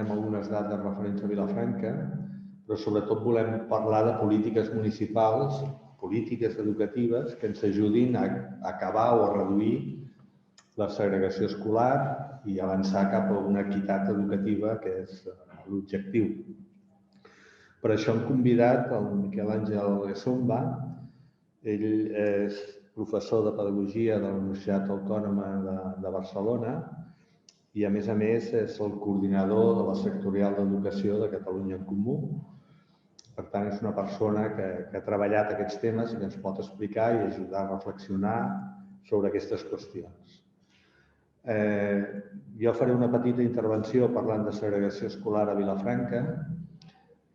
donarem algunes dades referents a Vilafranca, però sobretot volem parlar de polítiques municipals, polítiques educatives que ens ajudin a acabar o a reduir la segregació escolar i avançar cap a una equitat educativa, que és l'objectiu. Per això hem convidat el Miquel Àngel Gassomba. Ell és professor de Pedagogia de la Universitat Autònoma de Barcelona i, a més, és el coordinador de la sectorial d'educació de Catalunya en Comú. Per tant, és una persona que ha treballat aquests temes i que ens pot explicar i ajudar a reflexionar sobre aquestes qüestions. Jo faré una petita intervenció parlant de segregació escolar a Vilafranca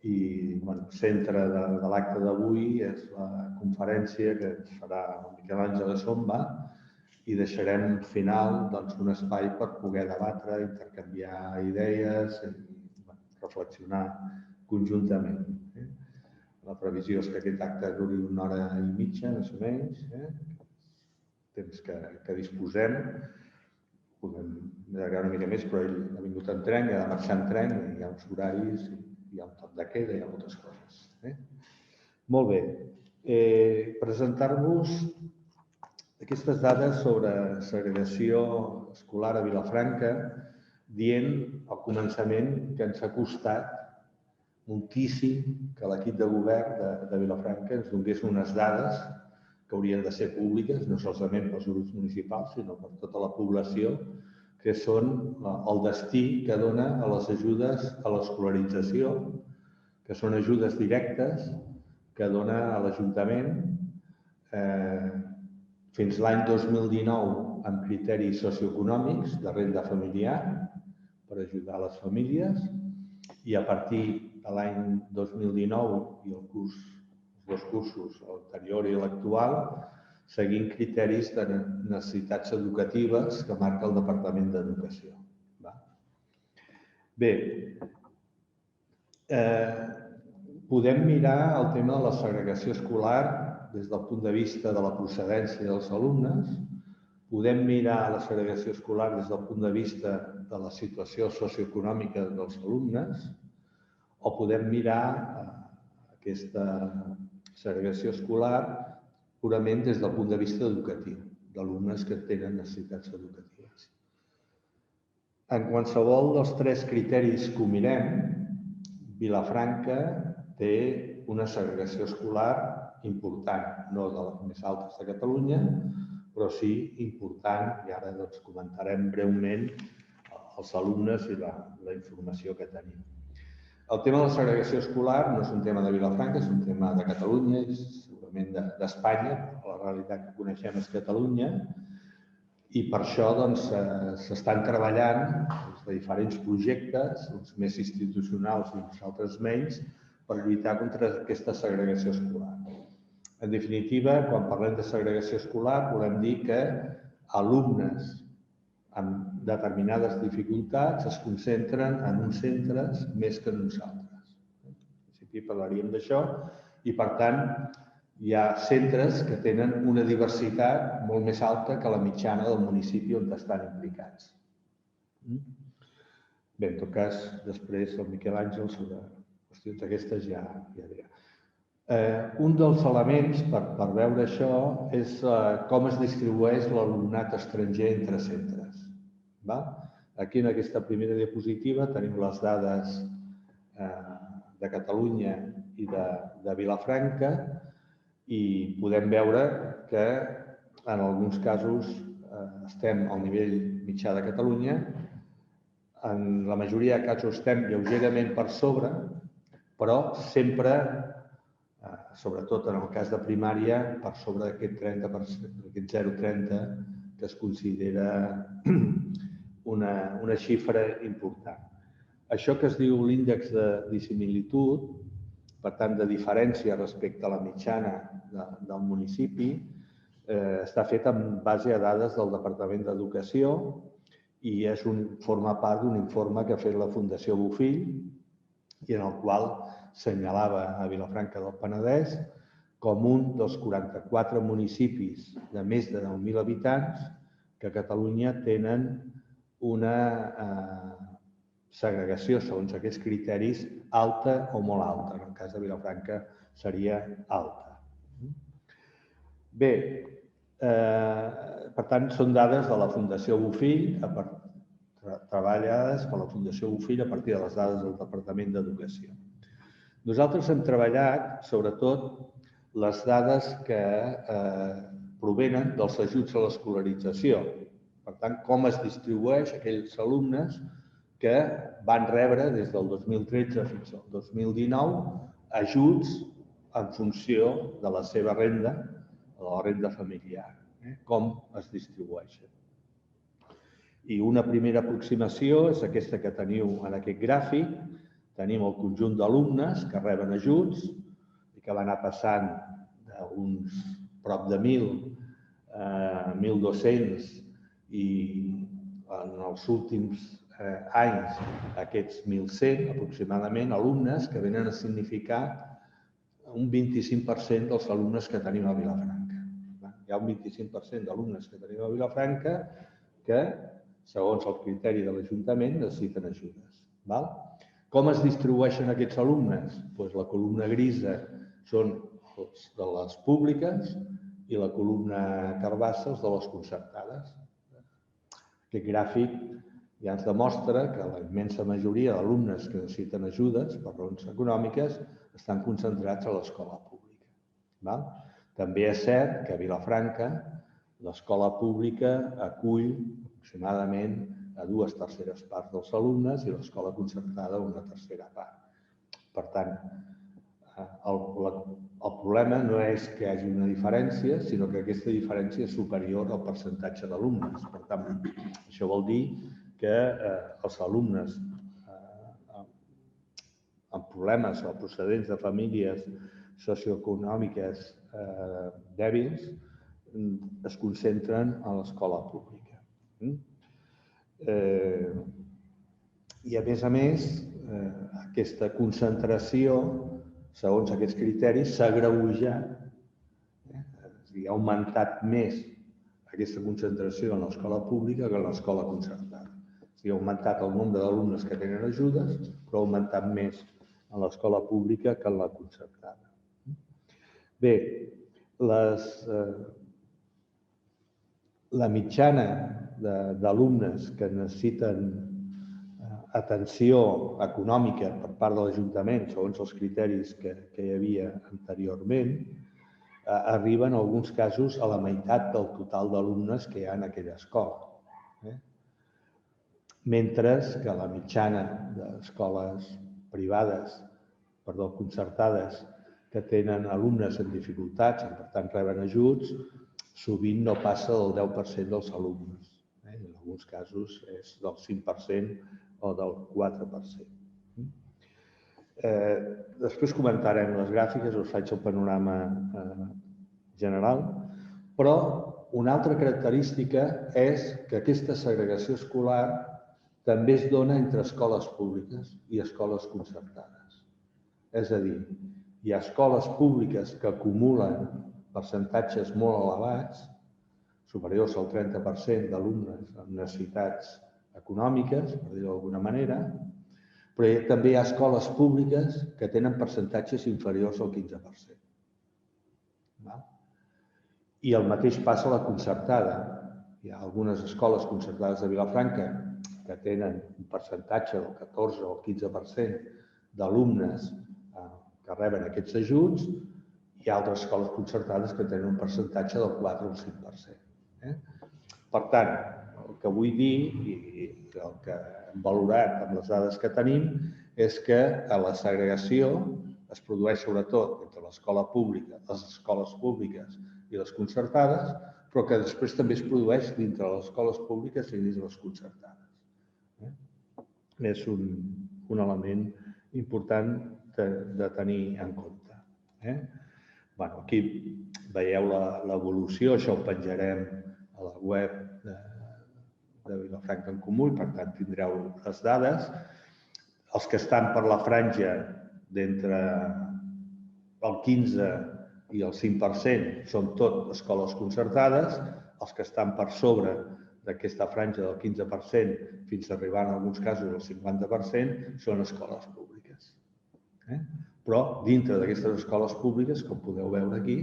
i el centre de l'acte d'avui és la conferència que farà el Miquel Àngel Gassomba i deixarem al final un espai per poder debatre, intercanviar idees i reflexionar conjuntament. La previsió és que aquest acte duri 1 hora i mitja, més o menys, temps que disposem. Podem allargar una mica més, però ell ha vingut en tren, ha de marxar en tren, hi ha uns horaris, hi ha un toc de queda, hi ha moltes coses. Molt bé. Presentar-vos aquestes dades sobre segregació escolar a Vilafranca, dient al començament que ens ha costat moltíssim que l'equip de govern de Vilafranca ens donés unes dades que haurien de ser públiques, no solament pels grups municipals, sinó per tota la població, que són el destí que dona a les ajudes a l'escolarització, que són ajudes directes que dona a l'Ajuntament fins l'any 2019 amb criteris socioeconòmics de renda familiar per ajudar les famílies i a partir de l'any 2019 i els dos cursos, l'anterior i l'actual, seguint criteris de necessitats educatives que marca el Departament d'Educació. Bé, podem mirar el tema de la segregació escolar des del punt de vista de la procedència dels alumnes, podem mirar la segregació escolar des del punt de vista de la situació socioeconòmica dels alumnes, o podem mirar aquesta segregació escolar purament des del punt de vista educatiu, d'alumnes que tenen necessitats educatives. En qualsevol dels 3 criteris que ho mirem, Vilafranca té una segregació escolar important, no de les més altes de Catalunya, però sí important, i ara comentarem breument els alumnes i la informació que tenim. El tema de la segregació escolar no és un tema de Vilafranca, és un tema de Catalunya, és segurament d'Espanya, la realitat que coneixem és Catalunya, i per això s'estan treballant de diferents projectes, uns més institucionals i uns altres menys, per lluitar contra aquesta segregació escolar. En definitiva, quan parlem de segregació escolar, volem dir que alumnes amb determinades dificultats es concentren en uns centres més que en uns altres. En principi parlaríem d'això i, per tant, hi ha centres que tenen una diversitat molt més alta que la mitjana del municipi on estan implicats. Bé, en tot cas, després el Miquel Àngel sobre qüestions d'aquestes ja dirà. Un dels elements per veure això és com es distribueix l'alumnat estranger entre centres. Aquí, en aquesta primera diapositiva, tenim les dades de Catalunya i de Vilafranca i podem veure que en alguns casos estem al nivell mitjà de Catalunya, en la majoria de casos estem lleugerament per sobre, però sempre, sobretot en el cas de primària, per sobre d'aquest 30%, d'aquest 0,30, que es considera una xifra important. Això que es diu l'índex de dissimilitud, per tant, de diferència respecte a la mitjana del municipi, està fet en base a dades del Departament d'Educació i forma part d'un informe que ha fet la Fundació Bofill i en el qual assenyalava a Vilafranca del Penedès com un dels 44 municipis de més de 9.000 habitants que a Catalunya tenen una segregació segons aquests criteris alta o molt alta. En el cas de Vilafranca seria alta. Bé, per tant, són dades de la Fundació Bofill, treballades per la Fundació Bofill a partir de les dades del Departament d'Educació. Nosaltres hem treballat, sobretot, les dades que provenen dels ajuts a l'escolarització. Per tant, com es distribueix aquells alumnes que van rebre des del 2013 fins al 2019 ajuts en funció de la seva renda, de la renda familiar, com es distribueixen. I una primera aproximació és aquesta que teniu en aquest gràfic. Tenim el conjunt d'alumnes que reben ajuts i que van anar passant d'uns prop de 1.000, 1.200 i en els últims anys aquests 1.100 aproximadament alumnes que venen a significar un 25% dels alumnes que tenim a Vilafranca. Hi ha un 25% d'alumnes que tenim a Vilafranca que, segons el criteri de l'Ajuntament, necessiten ajudes. Com es distribueixen aquests alumnes? La columna grisa són de les públiques i la columna carbassa de les concertades. Aquest gràfic ja ens demostra que la immensa majoria d'alumnes que necessiten ajudes per raons econòmiques estan concentrats a l'escola pública. També és cert que a Vilafranca l'escola pública acull aproximadament a 2/3 parts dels alumnes i l'escola concertada una 1/3 part. Per tant, el problema no és que hi hagi una diferència, sinó que aquesta diferència és superior al percentatge d'alumnes. Per tant, això vol dir que els alumnes amb problemes o procedents de famílies socioeconòmiques dèbils es concentren a l'escola pública. I, a més, aquesta concentració, segons aquests criteris, s'ha agreujat, ha augmentat més aquesta concentració en l'escola pública que en l'escola concertada. Ha augmentat el nombre d'alumnes que tenen ajudes, però ha augmentat més en l'escola pública que en la concertada. Bé, la mitjana d'alumnes que necessiten atenció econòmica per part de l'Ajuntament, segons els criteris que hi havia anteriorment, arriba en alguns casos a la meitat del total d'alumnes que hi ha en aquella escola. Mentre que la mitjana d'escoles privades, concertades, que tenen alumnes amb dificultats i, per tant, reben ajuts, sovint no passa del 10% dels alumnes. En alguns casos és del 5% o del 4%. Després comentarem les gràfiques, us faig el panorama general, però una altra característica és que aquesta segregació escolar també es dona entre escoles públiques i escoles concertades. És a dir, hi ha escoles públiques que acumulen percentatges molt elevats, superiors al 30% d'alumnes amb necessitats econòmiques, per dir-ho d'alguna manera, però també hi ha escoles públiques que tenen percentatges inferiors al 15%. I el mateix passa a la concertada. Hi ha algunes escoles concertades de Vilafranca que tenen un percentatge del 14 o el 15% d'alumnes que reben aquests ajuts, i altres escoles concertades que tenen un percentatge del 4 o el 5%. Per tant, el que vull dir, i el que hem valorat amb les dades que tenim, és que la segregació es produeix sobretot entre l'escola pública, les escoles públiques i les concertades, però que després també es produeix dintre les escoles públiques i dins les concertades. És un element important de tenir en compte. Aquí veieu l'evolució, això ho penjarem a la web de Vilafranca en Comú i, per tant, tindreu les dades. Els que estan per la franja d'entre el 15 i el 5% són tot escoles concertades, els que estan per sobre d'aquesta franja del 15% fins a arribar en alguns casos al 50% són escoles públiques. Però dintre d'aquestes escoles públiques, com podeu veure aquí,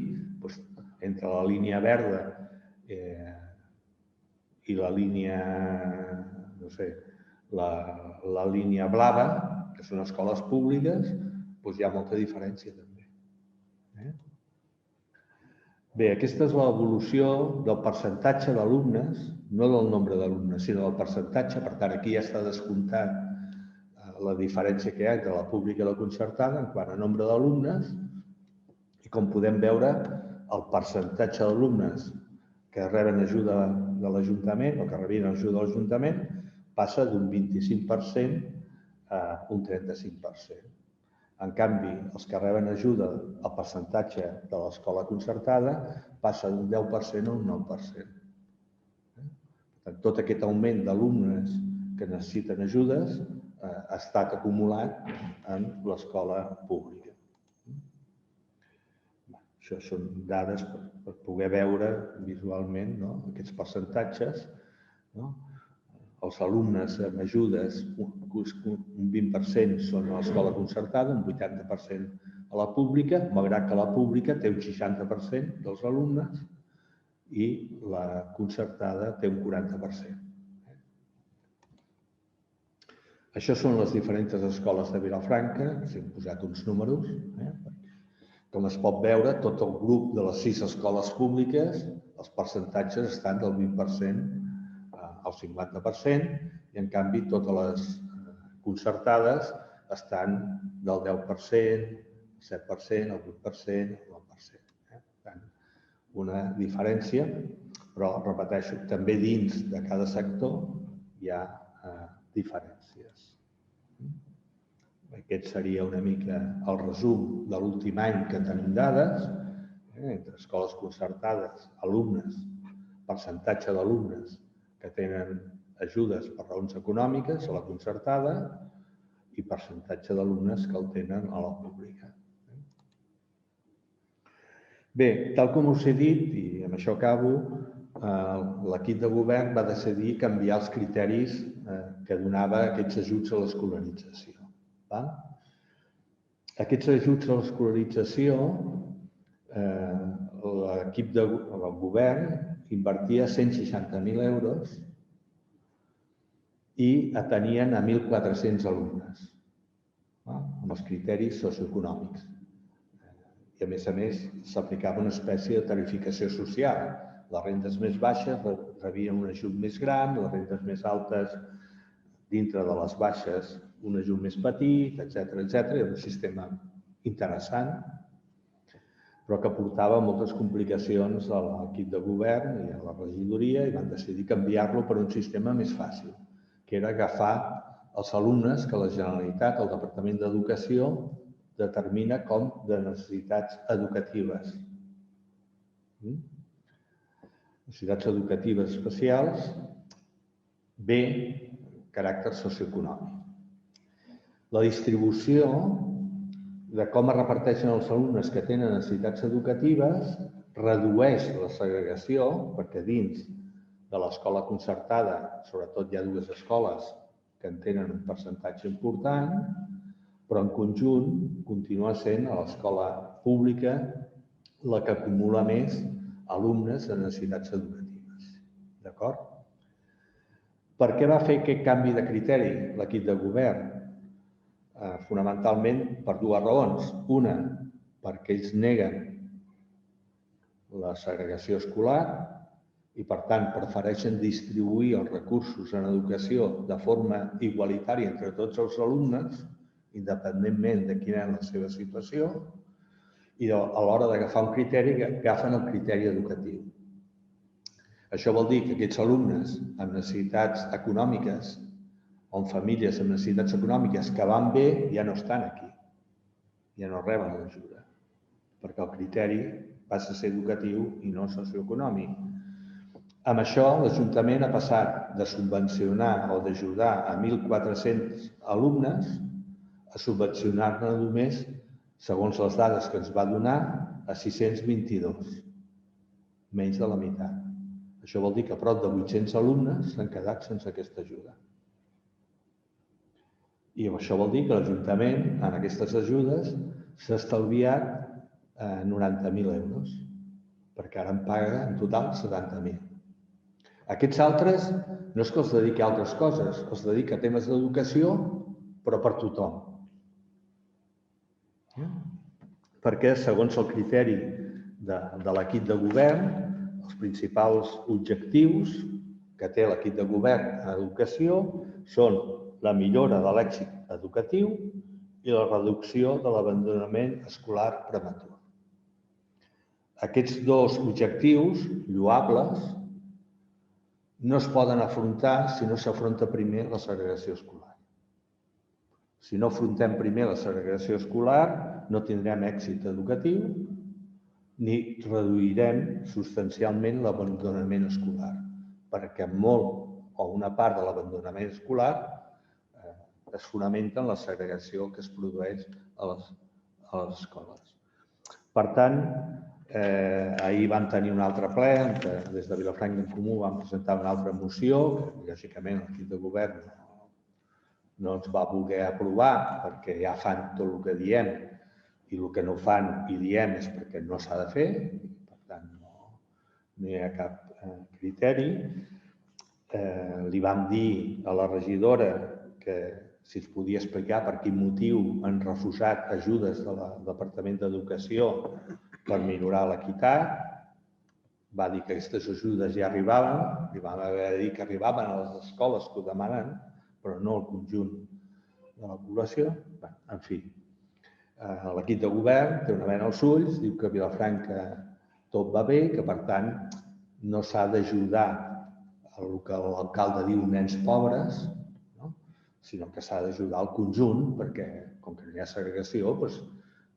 entre la línia verda i la línia, no sé, la línia blava, que són escoles públiques, hi ha molta diferència també. Bé, aquesta és l'evolució del percentatge d'alumnes, no del nombre d'alumnes, sinó del percentatge. Per tant, aquí ja està descomptat la diferència que hi ha entre la pública i la concertada en quant a nombre d'alumnes. I com podem veure, el percentatge d'alumnes que reben ajuda de l'Ajuntament o que rebien ajuda de l'Ajuntament passa d'un 25% a un 35%. En canvi, els que reben ajuda, el percentatge de l'escola concertada passa d'un 10% a un 9%. Tot aquest augment d'alumnes que necessiten ajudes ha estat acumulat en l'escola pública. Això són dades per poder veure visualment aquests percentatges. Els alumnes amb ajudes, un 20% són a l'escola concertada, un 80% a la pública, malgrat que la pública té un 60% dels alumnes i la concertada té un 40%. Això són les diferents escoles de Vilafranca, us he posat uns números. Com es pot veure, tot el grup de les 6 escoles públiques, els percentatges estan del 20% al 50% i, en canvi, totes les concertades estan del 10%, el 7%, el 8%, el 9%. Per tant, una diferència, però, repeteixo, també dins de cada sector hi ha diferències. Aquest seria una mica el resum de l'últim any que tenim dades, entre escoles concertades, alumnes, percentatge d'alumnes que tenen ajudes per raons econòmiques a la concertada i percentatge d'alumnes que el tenen a la pública. Bé, tal com us he dit, i amb això acabo, l'equip de govern va decidir canviar els criteris que donava aquests ajuts a l'escolarització. Aquests ajuts a l'escolarització, l'equip del govern invertia 160.000 euros i atenien a 1.400 alumnes, amb els criteris socioeconòmics. I, a més, s'aplicava una espècie de tarificació social. Les rendes més baixes rebien un ajut més gran, les rendes més altes, dintre de les baixes, un ajut més petit, etc. Era un sistema interessant, però que portava moltes complicacions a l'equip de govern i a la regidoria i van decidir canviar-lo per un sistema més fàcil, que era agafar els alumnes que la Generalitat, el Departament d'Educació, determina com de necessitats educatives. Necessitats educatives especials, B, caràcter socioeconòmic. La distribució de com es reparteixen els alumnes que tenen necessitats educatives redueix la segregació, perquè dins de l'escola concertada, sobretot hi ha 2 escoles que en tenen un percentatge important, però en conjunt continua sent a l'escola pública la que acumula més alumnes de necessitats educatives. D'acord? Per què va fer aquest canvi de criteri l'equip de govern? Fonamentalment per 2 raons. Una, perquè ells neguen la segregació escolar i, per tant, prefereixen distribuir els recursos en educació de forma igualitària entre tots els alumnes, independentment de quina és la seva situació, i a l'hora d'agafar un criteri, agafen el criteri educatiu. Això vol dir que aquests alumnes amb necessitats econòmiques o amb famílies amb necessitats econòmiques que van bé ja no estan aquí, ja no reben l'ajuda, perquè el criteri passa a ser educatiu i no socioeconòmic. Amb això, l'Ajuntament ha passat de subvencionar o d'ajudar a 1.400 alumnes a subvencionar-ne només, segons les dades que ens va donar, a 622, menys de la meitat. Això vol dir que prop de 800 alumnes s'han quedat sense aquesta ajuda. I això vol dir que l'Ajuntament, en aquestes ajudes, s'ha estalviat 90.000 euros, perquè ara en paga en total 70.000. Aquests altres no és que els dediqui a altres coses, els dedica a temes d'educació, però per tothom. Perquè, segons el criteri de l'equip de govern, els principals objectius que té l'equip de govern en educació són la millora de l'èxit educatiu i la reducció de l'abandonament escolar prematur. Aquests dos objectius lloables no es poden afrontar si no s'afronta primer la segregació escolar. Si no afrontem primer la segregació escolar, no tindrem èxit educatiu ni reduirem substancialment l'abandonament escolar, perquè molt o una part de l'abandonament escolar es fonamenta en la segregació que es produeix a les escoles. Per tant, ahir vam tenir un altre ple en què des de Vilafranca en Comú vam presentar una altra moció que, lògicament, l'equip de govern no ens va voler aprovar perquè ja fan tot el que diem i el que no fan i diem és perquè no s'ha de fer, per tant, no hi ha cap criteri. Li vam dir a la regidora que si es podia explicar per quin motiu han refusat ajudes del Departament d'Educació per millorar l'equitat. Va dir que aquestes ajudes ja arribaven, li vam haver de dir que arribaven a les escoles que ho demanen, però no al conjunt de la població. En fi, l'equip de govern té una bena als ulls, diu que a Vilafranca tot va bé, que per tant no s'ha d'ajudar el que l'alcalde diu nens pobres, sinó que s'ha d'ajudar al conjunt, perquè com que no hi ha segregació,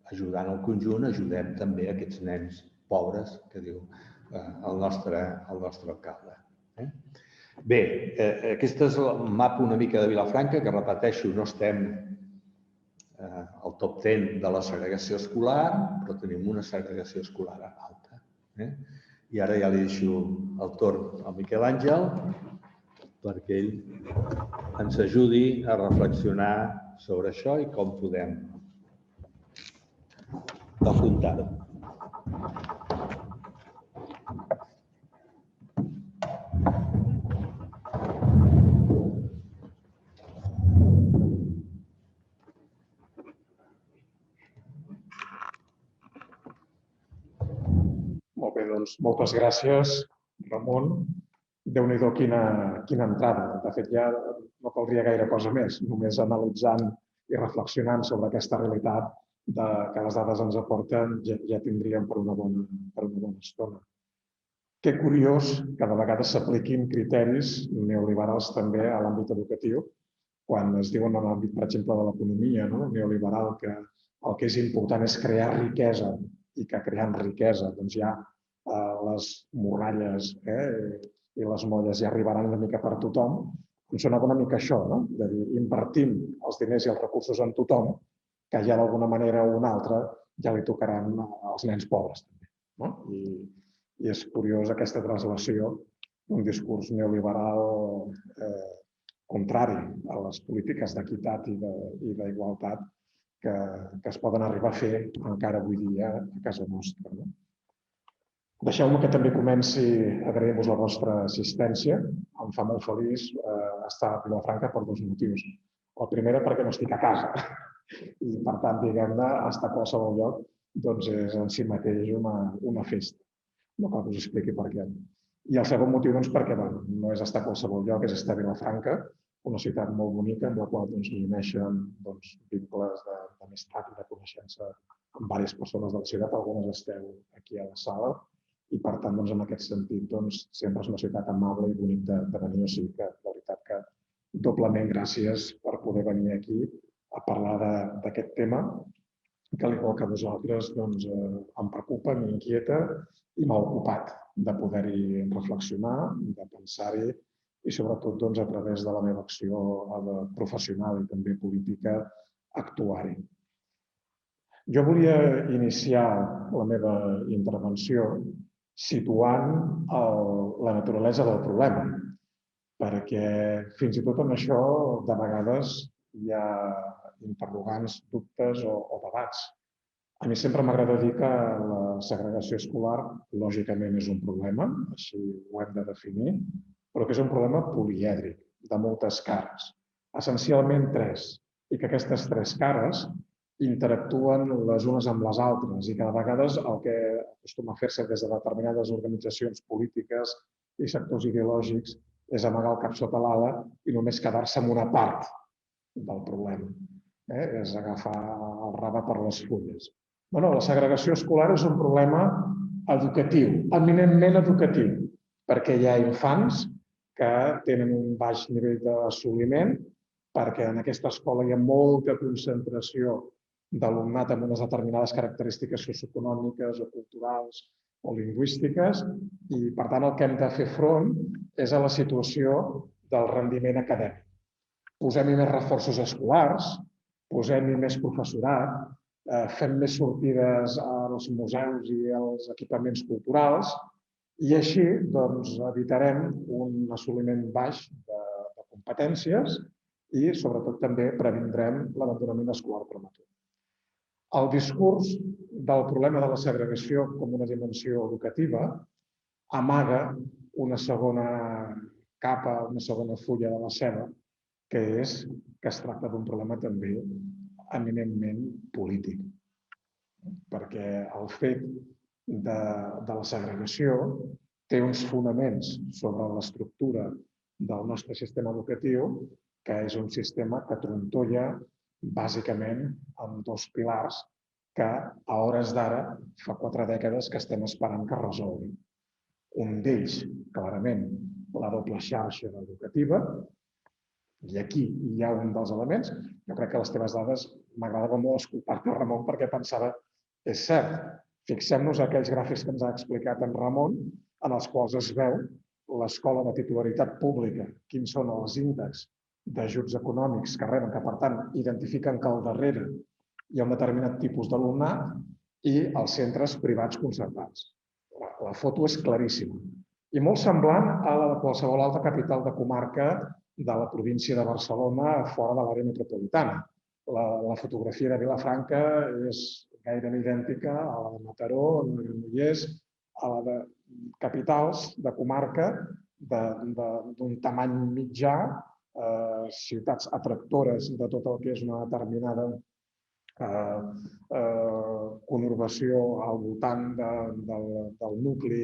ajudant al conjunt ajudem també aquests nens pobres que diu el nostre alcalde. Bé, aquest és el mapa una mica de Vilafranca, que repeteixo, no estem al top 10 de la segregació escolar, però tenim una segregació escolar alta. I ara ja li deixo el torn al Miquel Àngel perquè ell ens ajudi a reflexionar sobre això i com podem afrontar-ho. Molt bé, doncs moltes gràcies, Ramon. Déu-n'hi-do quina entrada. De fet, ja no caldria gaire cosa més, només analitzant i reflexionant sobre aquesta realitat que les dades ens aporten ja tindríem per una bona estona. Que curiós que de vegades s'apliquin criteris neoliberals també a l'àmbit educatiu, quan es diuen en l'àmbit, per exemple, de l'economia neoliberal que el que és important és crear riquesa i que creant riquesa doncs ja les morralles i les molles ja arribaran una mica per tothom, em sonava una mica això, de dir, invertim els diners i els recursos en tothom, que ja d'alguna manera o una altra ja li tocaran als nens pobres també. I és curiós aquesta translació d'un discurs neoliberal contrari a les polítiques d'equitat i d'igualtat que es poden arribar a fer encara avui dia a casa nostra. Deixeu-me que també comenci agraint-vos la vostra assistència. Em fa molt feliç estar a Vilafranca per dos motius. El primer perquè no estic a casa i, per tant, diguem-ne, estar a qualsevol lloc és en si mateix una festa. No cal que us expliqui per què. I el segon motiu perquè no és estar a qualsevol lloc, és estar a Vilafranca, una ciutat molt bonica en la qual uneixen vincles d'amistat i de coneixença amb diverses persones de la ciutat. Algunes esteu aquí a la sala. I, per tant, en aquest sentit, sempre és una ciutat amable i bonica de venir. O sigui que, la veritat, que doblement gràcies per poder venir aquí a parlar d'aquest tema, que, al igual que vosaltres, em preocupa, m'inquieta i m'ha ocupat de poder-hi reflexionar, de pensar-hi i, sobretot, a través de la meva acció professional i també política, actuar-hi. Jo volia iniciar la meva intervenció situant la naturalesa del problema, perquè fins i tot en això de vegades hi ha interrogants, dubtes o debats. A mi sempre m'agrada dir que la segregació escolar lògicament és un problema, així ho hem de definir, però que és un problema polièdric, de moltes cares, essencialment tres, i que aquestes tres cares interactuen les unes amb les altres i que de vegades el que acostuma a fer-se des de determinades organitzacions polítiques i sectors ideològics és amagar el cap sota l'ala i només quedar-se amb una part del problema. És agafar el rave per les fulles. No, la segregació escolar és un problema educatiu, eminentment educatiu, perquè hi ha infants que tenen un baix nivell d'assoliment, perquè en aquesta escola hi ha molta concentració d'alumnat amb unes determinades característiques socioeconòmiques o culturals o lingüístiques i, per tant, el que hem de fer front és a la situació del rendiment acadèmic. Posem-hi més reforços escolars, posem-hi més professorat, fem més sortides als museus i als equipaments culturals i així evitarem un assoliment baix de competències i, sobretot, també previndrem l'abandonament escolar prematur. El discurs del problema de la segregació com una dimensió educativa amaga una segona capa, una segona fulla de la ceba, que és que es tracta d'un problema també eminentment polític. Perquè el fet de la segregació té uns fonaments sobre l'estructura del nostre sistema educatiu, que és un sistema que trontolla bàsicament amb dos pilars que a hores d'ara fa 4 dècades que estem esperant que es resolguin. Un d'ells, clarament, la doble xarxa educativa, i aquí hi ha un dels elements. Jo crec que les teves dades m'agradava molt escoltar-te, Ramon, perquè pensava, és cert, fixem-nos aquells gràfics que ens ha explicat en Ramon, en els quals es veu l'escola de titularitat pública, quins són els índexs d'ajuts econòmics que reben, que per tant identifiquen que al darrere hi ha un determinat tipus d'alumnat i els centres privats concertats. La foto és claríssima i molt semblant a la de qualsevol altra capital de comarca de la província de Barcelona fora de l'àrea metropolitana. La fotografia de Vilafranca és gairebé idèntica a la de Mataró, a la de Granollers, a la de capitals de comarca d'un tamany mitjà, ciutats atractores de tot el que és una determinada conurbació al voltant del nucli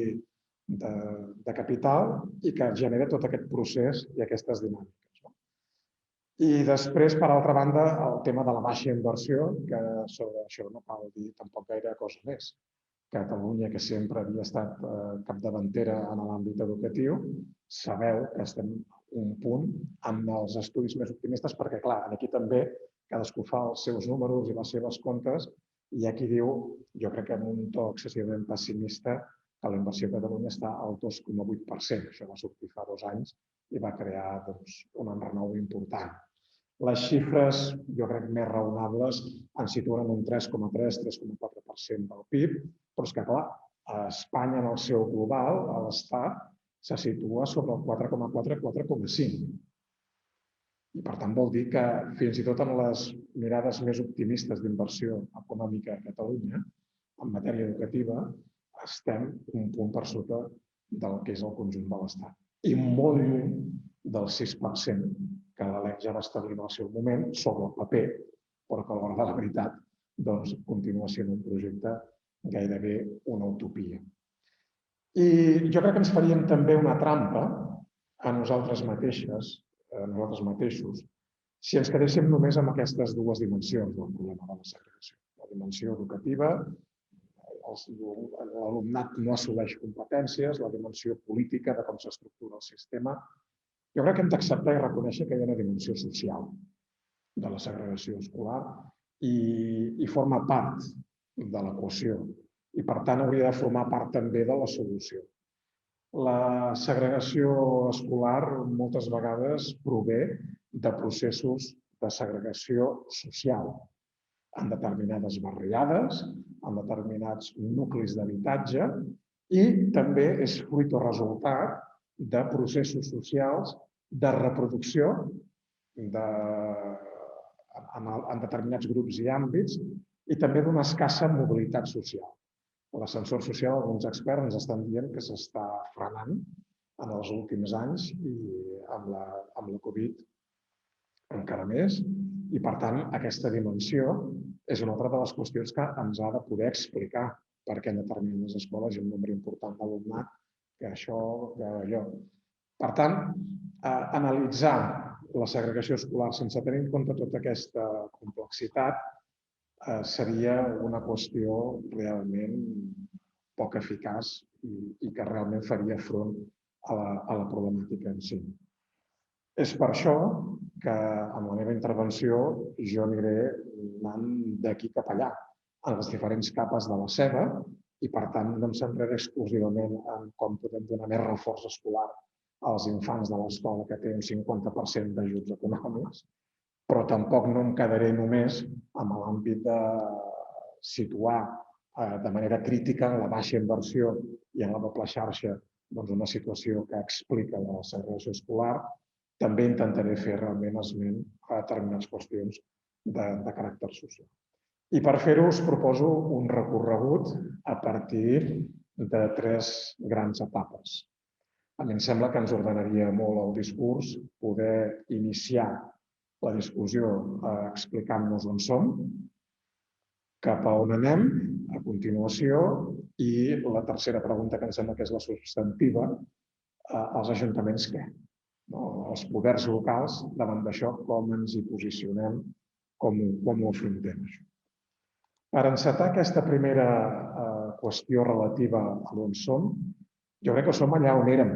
de capital i que genera tot aquest procés i aquestes dinàmiques. I després, per altra banda, el tema de la baixa inversió, que sobre això no cal dir tampoc gaire cosa més. Catalunya, que sempre havia estat capdavantera en l'àmbit educatiu, sabeu que estem un punt amb els estudis més optimistes, perquè, clar, aquí també cadascú fa els seus números i les seves comptes, i hi ha qui diu, jo crec que amb un to excessivament pessimista, que la inversió a Catalunya està al 2,8%. Això va sortir fa 2 anys i va crear un enrenou important. Les xifres, jo crec, més raonables ens situen en un 3,3-3,4% del PIB, però és que, clar, a Espanya, en el seu global, a l'Estat, se situa sobre el 4,4-4,5. I, per tant, vol dir que fins i tot en les mirades més optimistes d'inversió econòmica a Catalunya, en matèria educativa, estem un punt per sota del que és el conjunt de l'Estat. I molt lluny del 6% que la LEC ja va establir en el seu moment sobre el paper, però que a l'hora de la veritat continua sent un projecte gairebé una utopia. I jo crec que ens faríem també una trampa a nosaltres mateixos, si ens quedéssim només amb aquestes dues dimensions del problema de la segregació. La dimensió educativa, l'alumnat no assoleix competències, la dimensió política de com s'estructura el sistema. Jo crec que hem d'acceptar i reconèixer que hi ha una dimensió social de la segregació escolar i forma part de l'equació i, per tant, hauria de formar part també de la solució. La segregació escolar moltes vegades prové de processos de segregació social en determinades barriades, en determinats nuclis d'habitatge I també és fruit o resultat de processos socials de reproducció en determinats grups i àmbits i també d'una escassa mobilitat social. L'ascensor social, alguns experts ens estan dient que s'està frenant en els últims anys i amb la Covid encara més. I, per tant, aquesta dimensió és una altra de les qüestions que ens ha de poder explicar per què en determinades escoles hi ha un nombre important d'alumnat que això, que allò. Per tant, analitzar la segregació escolar sense tenir en compte tota aquesta complexitat seria una qüestió realment poc eficaç i que realment faria front a la problemàtica en si. És per això que en la meva intervenció jo aniré anant d'aquí cap allà, en les diferents capes de la ceba, i per tant no em centraré exclusivament en com podem donar més reforç escolar als infants de l'escola que té un 50% d'ajuts econòmics, però tampoc no em quedaré només amb l'àmbit de situar de manera crítica en la baixa inversió i en la doble xarxa una situació que explica la segregació escolar. També intentaré fer realment esment a determinades qüestions de caràcter social. I per fer-ho us proposo un recorregut a partir de 3 grans etapes. A mi em sembla que ens ordenaria molt el discurs poder iniciar la discussió explicant-nos on som, cap a on anem a continuació i la tercera pregunta que em sembla que és la substantiva, als ajuntaments què? Els poders locals davant d'això, com ens hi posicionem, com ho afrontem. Per encetar aquesta primera qüestió relativa a on som, jo crec que som allà on érem.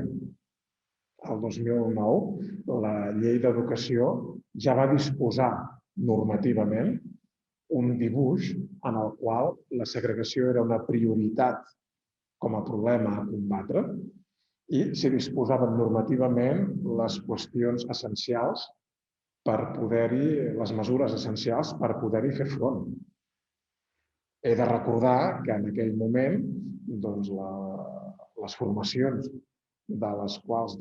El 2009, la llei d'educació ja va disposar normativament un dibuix en el qual la segregació era una prioritat com a problema a combatre i s'hi disposaven normativament les qüestions essencials per poder-hi, les mesures essencials per poder-hi fer front. He de recordar que en aquell moment les formacions de les quals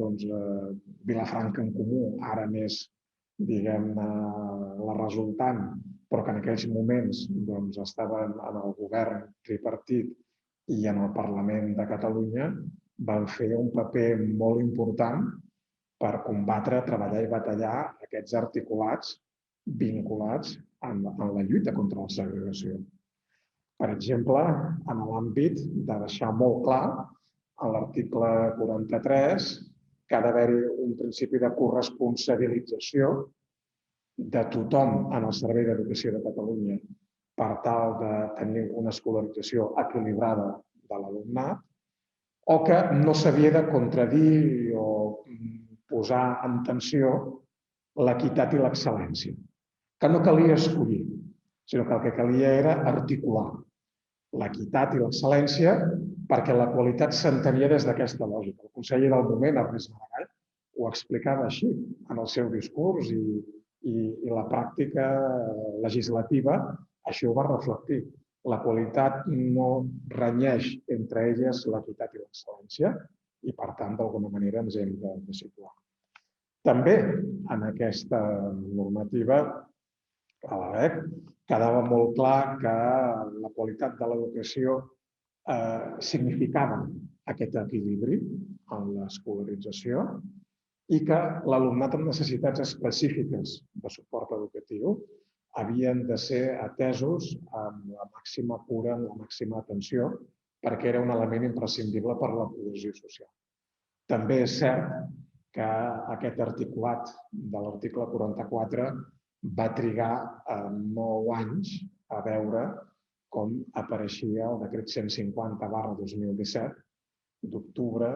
Vilafranca en Comú ara n'és, diguem-ne, la resultant, però que en aquells moments estaven en el govern tripartit i en el Parlament de Catalunya, van fer un paper molt important per combatre, treballar i batallar aquests articulats vinculats en la lluita contra la segregació. Per exemple, en l'àmbit de deixar molt clar, en l'article 43, que ha d'haver-hi un principi de corresponsabilització de tothom en el Servei d'Educació de Catalunya per tal de tenir una escolarització equilibrada de l'alumnat, o que no s'havia de contradir o posar en tensió l'equitat i l'excel·lència, que no calia escollir, sinó que el que calia era articular l'equitat i l'excel·lència perquè la qualitat s'entenia des d'aquesta lògica. El conseller del moment, Ernest Maragall, ho explicava així en el seu discurs i la pràctica legislativa així ho va reflectir. La qualitat no renyeix entre elles l'equitat i l'excel·lència i, per tant, d'alguna manera ens hem de situar. També en aquesta normativa, a la LEC, quedava molt clar que la qualitat de l'educació significava aquest equilibri en l'escolarització i que l'alumnat amb necessitats específiques de suport educatiu havien de ser atesos amb la màxima cura, amb la màxima atenció, perquè era un element imprescindible per a la cohesió social. També és cert que aquest articulat de l'article 44 va trigar 9 anys a veure com apareixia el decret 150/2017 d'octubre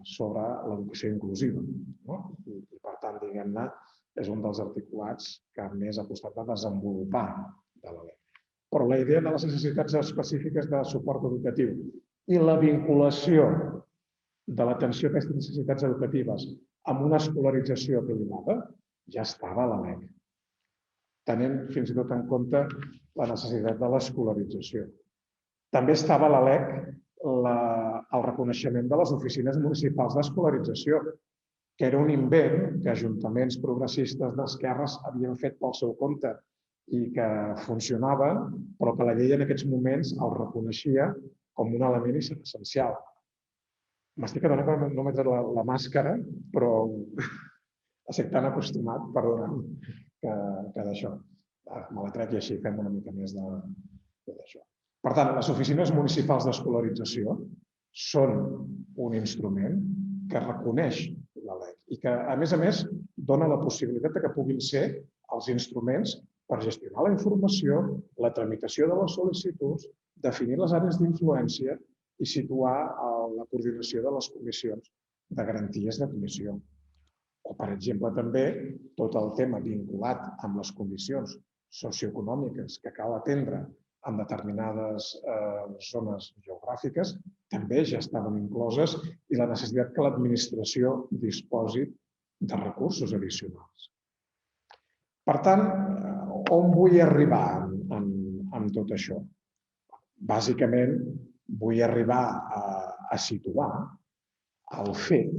sobre l'educació inclusiva. I, per tant, diguem-ne, és un dels articulats que més ha costat de desenvolupar de la LEC. Però la idea de les necessitats específiques de suport educatiu i la vinculació de l'atenció a aquestes necessitats educatives amb una escolarització equilibrada ja estava a la LEC, tenint fins i tot en compte la necessitat de l'escolarització. També estava a la LEC el reconeixement de les oficines municipals d'escolarització, que era un invent que ajuntaments progressistes d'esquerres havien fet pel seu compte i que funcionava, però que la llei en aquests moments el reconeixia com un element essencial. M'estic adonant que no m'he tret la màscara, però estic tan acostumat, perdona'm, que d'això. Me la trec i així fem una mica més d'això. Per tant, les oficines municipals d'escolarització són un instrument que reconeix la LEC i que, a més, dona la possibilitat que puguin ser els instruments per gestionar la informació, la tramitació de les sol·licituds, definir les àrees d'influència i situar la coordinació de les comissions de garanties d'admissió. O, per exemple, també tot el tema vinculat amb les condicions socioeconòmiques que cal atendre en determinades zones geogràfiques també ja estaven incloses i la necessitat que l'administració disposi de recursos addicionals. Per tant, on vull arribar amb tot això? Bàsicament, vull arribar a situar el fet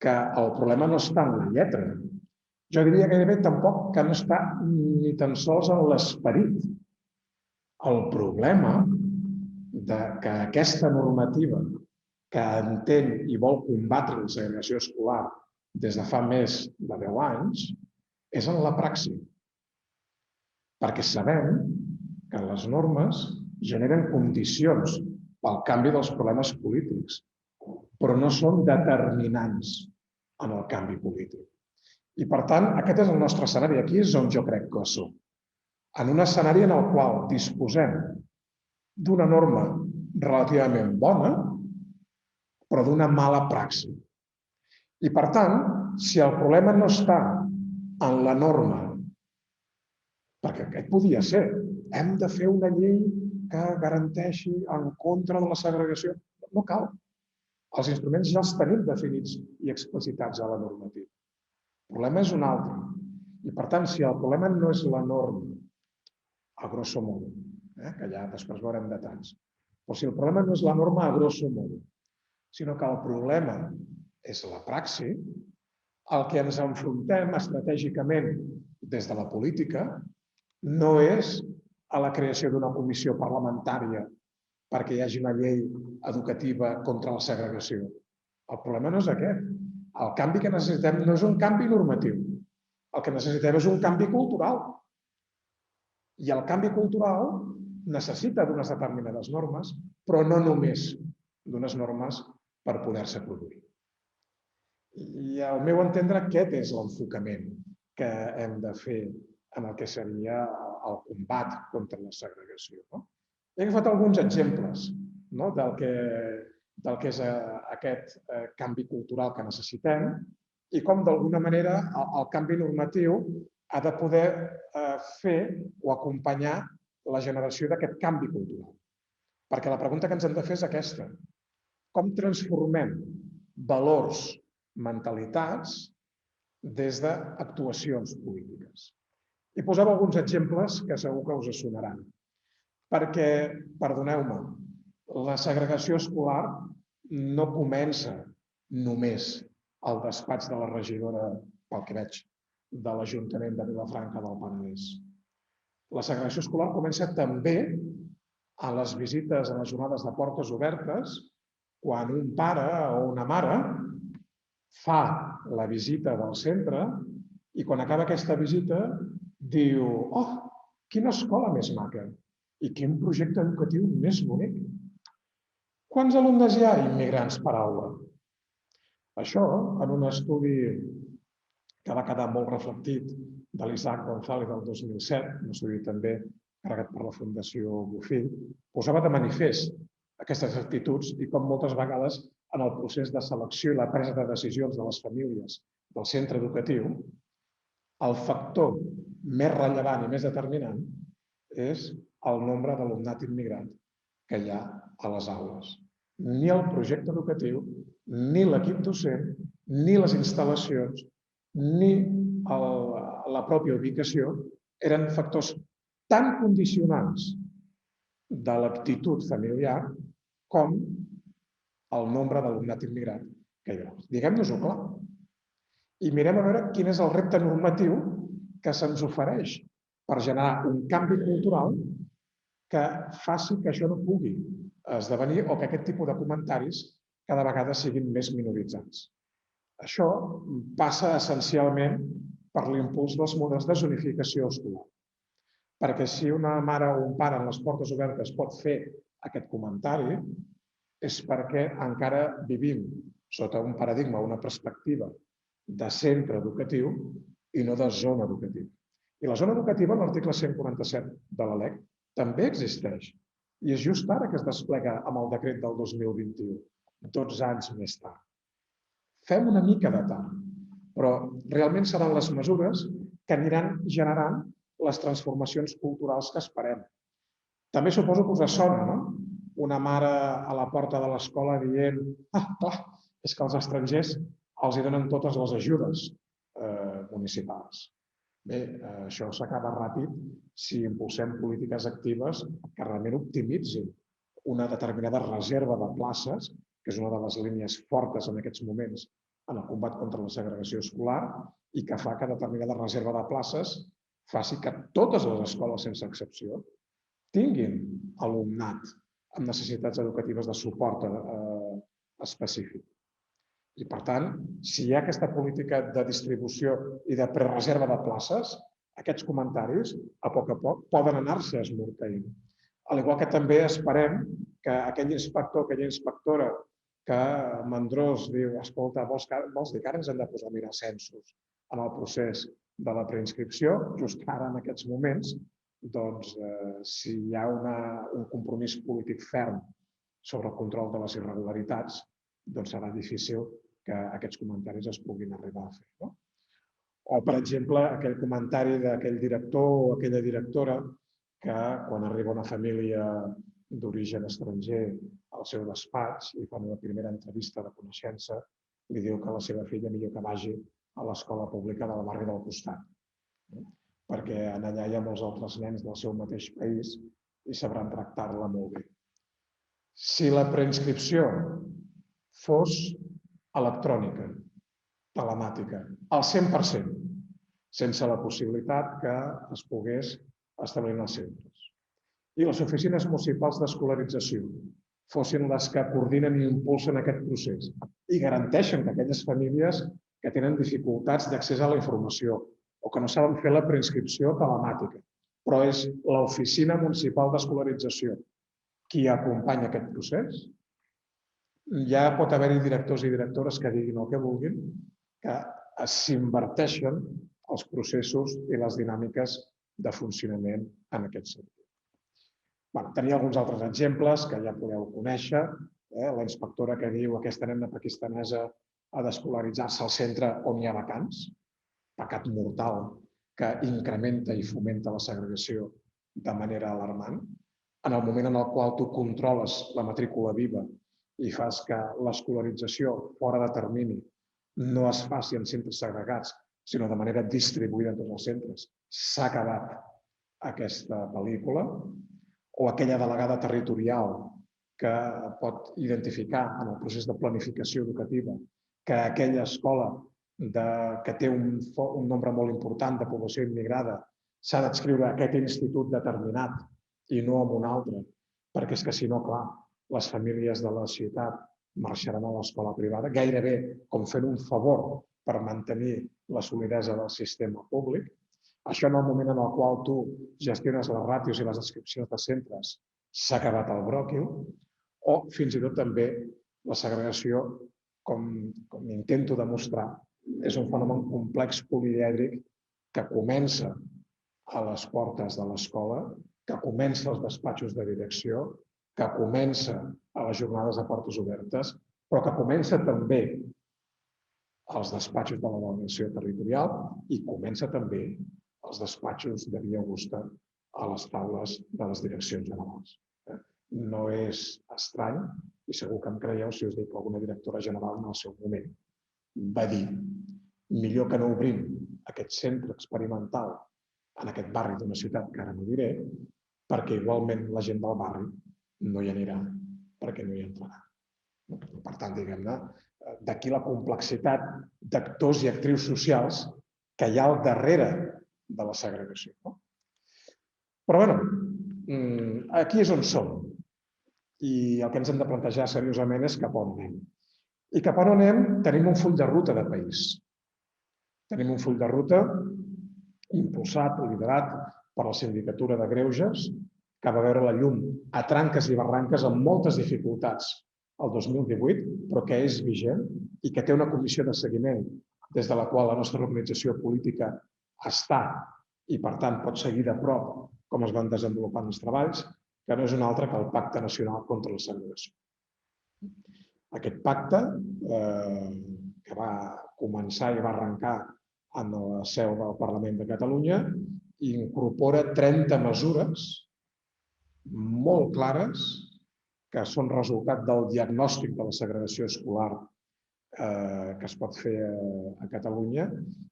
que el problema no està en la lletra. Jo diria gairebé tampoc que no està ni tan sols en l'esperit. El problema que aquesta normativa que entén i vol combatre la segregació escolar des de fa més de 10 anys és en la praxi. Perquè sabem que les normes generen condicions pel canvi dels problemes polítics, però no són determinants en el canvi polític. I, per tant, aquest és el nostre escenari. Aquí és on jo crec que som. En un escenari en el qual disposem d'una norma relativament bona, però d'una mala praxi. I, per tant, si el problema no està en la norma, perquè aquest podia ser, hem de fer una llei que garanteixi en contra de la segregació. No cal. Els instruments ja els tenim definits i explicitats a la normativa. El problema és un altre. I, per tant, si el problema no és la norma, a grosso modo, que ja després veurem detalls, però si el problema no és la norma a grosso modo, sinó que el problema és la praxi, el que ens enfrontem estratègicament des de la política no és a la creació d'una comissió parlamentària perquè hi hagi una llei educativa contra la segregació. El problema no és aquest. El canvi que necessitem no és un canvi normatiu. El que necessitem és un canvi cultural. I el canvi cultural necessita d'unes determinades normes, però no només d'unes normes per poder-se produir. I al meu entendre aquest és l'enfocament que hem de fer en el que seria el combat contra la segregació. He agafat alguns exemples del que és aquest canvi cultural que necessitem i com d'alguna manera el canvi normatiu ha de poder fer o acompanyar la generació d'aquest canvi cultural. Perquè la pregunta que ens hem de fer és aquesta. Com transformem valors, mentalitats des d'actuacions polítiques? I posava alguns exemples que segur que us sonaran. Perquè, perdoneu-me, la segregació escolar no comença només al despatx de la regidora, pel que veig, de l'Ajuntament de Vilafranca del Penedès. La segregació escolar comença també a les visites a les jornades de portes obertes, quan un pare o una mare fa la visita del centre i quan acaba aquesta visita diu «Oh, quina escola més maca i quin projecte educatiu més bonic! Quants alumnes hi ha immigrants per aula?» Això, en un estudi que va quedar molt reflectit de l'Isaac González del 2007, un estudi també carregat per la Fundació Bofill, posava de manifest aquestes actituds i com moltes vegades en el procés de selecció i la presa de decisions de les famílies del centre educatiu, el factor més rellevant i més determinant és el nombre d'alumnat immigrant que hi ha a les aules. Ni el projecte educatiu, ni l'equip docent, ni les instal·lacions, ni la pròpia ubicació eren factors tan condicionants de l'actitud familiar com el nombre d'alumnat immigrat que hi haurà. Diguem-nos-ho clar. I mirem a veure quin és el repte normatiu que se'ns ofereix per generar un canvi cultural que faci que això no pugui esdevenir o que aquest tipus de comentaris cada vegada siguin més minoritzats. Això passa essencialment per l'impuls dels models de zonificació escolar. Perquè si una mare o un pare en les portes obertes pot fer aquest comentari és perquè encara vivim sota un paradigma, una perspectiva de centre educatiu i no de zona educativa. I la zona educativa, en l'article 147 de la LEC, també existeix. I és just ara que es desplega amb el decret del 2021, 12 anys més tard. Fem una mica de tard, però realment seran les mesures que aniran generant les transformacions culturals que esperem. També suposo que us sona, no? Una mare a la porta de l'escola dient clar, és que als estrangers els hi donen totes les ajudes municipals. Bé, això s'acaba ràpid si impulsem polítiques actives que realment optimitzin una determinada reserva de places, que és una de les línies fortes en aquests moments en el combat contra la segregació escolar i que fa que determinada reserva de places faci que totes les escoles, sense excepció, tinguin alumnat amb necessitats educatives de suport específic. I, per tant, si hi ha aquesta política de distribució i de prereserva de places, aquests comentaris, a poc poden anar-se esmorteint. Al igual que també esperem que aquell inspector, aquella inspectora que Mandrós diu, escolta, vols dir que ara ens hem de posar a mirar censos en el procés de la preinscripció, just ara en aquests moments, doncs, si hi ha un compromís polític ferm sobre el control de les irregularitats, doncs serà difícil que aquests comentaris es puguin arribar a fer. O, per exemple, aquell comentari d'aquell director o aquella directora que quan arriba una família d'origen estranger al seu despatx i fan una primera entrevista de coneixença, li diu que a la seva filla millor que vagi a l'escola pública del barri del costat, perquè allà hi ha molts altres nens del seu mateix país i sabran tractar-la molt bé. Si la preinscripció fos electrònica, telemàtica, al 100%, sense la possibilitat que es pogués establir en els centres. I les oficines municipals d'escolarització fossin les que coordinen i impulsen aquest procés i garanteixen que aquelles famílies que tenen dificultats d'accés a la informació o que no saben fer la preinscripció telemàtica, però és l'oficina municipal d'escolarització qui acompanya aquest procés, ja pot haver-hi directors i directores que diguin el que vulguin, que s'inverteixen els processos i les dinàmiques de funcionament en aquest sentit. Tenia alguns altres exemples que ja podeu conèixer. La inspectora que diu aquesta nena pakistanesa ha d'escolaritzar-se al centre on hi ha vacants, pecat mortal que incrementa i fomenta la segregació de manera alarmant. En el moment en el qual tu controles la matrícula viva i fas que l'escolarització fora de termini no es faci en centres segregats, sinó de manera distribuïda en tots els centres, s'ha acabat aquesta pel·lícula. O aquella delegada territorial que pot identificar en el procés de planificació educativa que aquella escola que té un nombre molt important de població immigrada s'ha d'adscriure a aquest institut determinat i no a un altre, perquè és que si no, clar, les famílies de la ciutat marxaran a l'escola privada, gairebé com fent un favor per mantenir la solidesa del sistema públic. Això en el moment en el qual tu gestiones les ràtios i les adscripcions de centres s'ha acabat el bròquil, o fins i tot també la segregació, com intento demostrar, és un fenomen complex polièdric que comença a les portes de l'escola, que comença als despatxos de direcció, que comença a les jornades de portes obertes, però que comença també als despatxos de la delegació territorial i comença també als despatxos de via augusta a les taules de les direccions generals. No és estrany, i segur que em creieu si us dic que alguna directora general en el seu moment va dir millor que no obrim aquest centre experimental en aquest barri d'una ciutat que ara no diré, perquè igualment la gent del barri no hi anirà, perquè no hi entrarà. Per tant, diguem-ne, d'aquí la complexitat d'actors i actrius socials que hi ha al darrere de la segregació. Però, bé, aquí és on som. I el que ens hem de plantejar seriosament és cap on anem. I cap on anem tenim un full de ruta de país. Tenim un full de ruta impulsat, liderat per la Sindicatura de Greuges, que va veure la llum a tranques i barranques amb moltes dificultats el 2018, però que és vigent i que té una comissió de seguiment des de la qual la nostra organització política està i, per tant, pot seguir de prop com es van desenvolupant els treballs, que no és un altre que el Pacte Nacional contra la Segregació. Aquest pacte, que va començar i va arrencar en la seu del Parlament de Catalunya, incorpora 30 mesures molt clares que són resultat del diagnòstic de la segregació escolar que es pot fer a Catalunya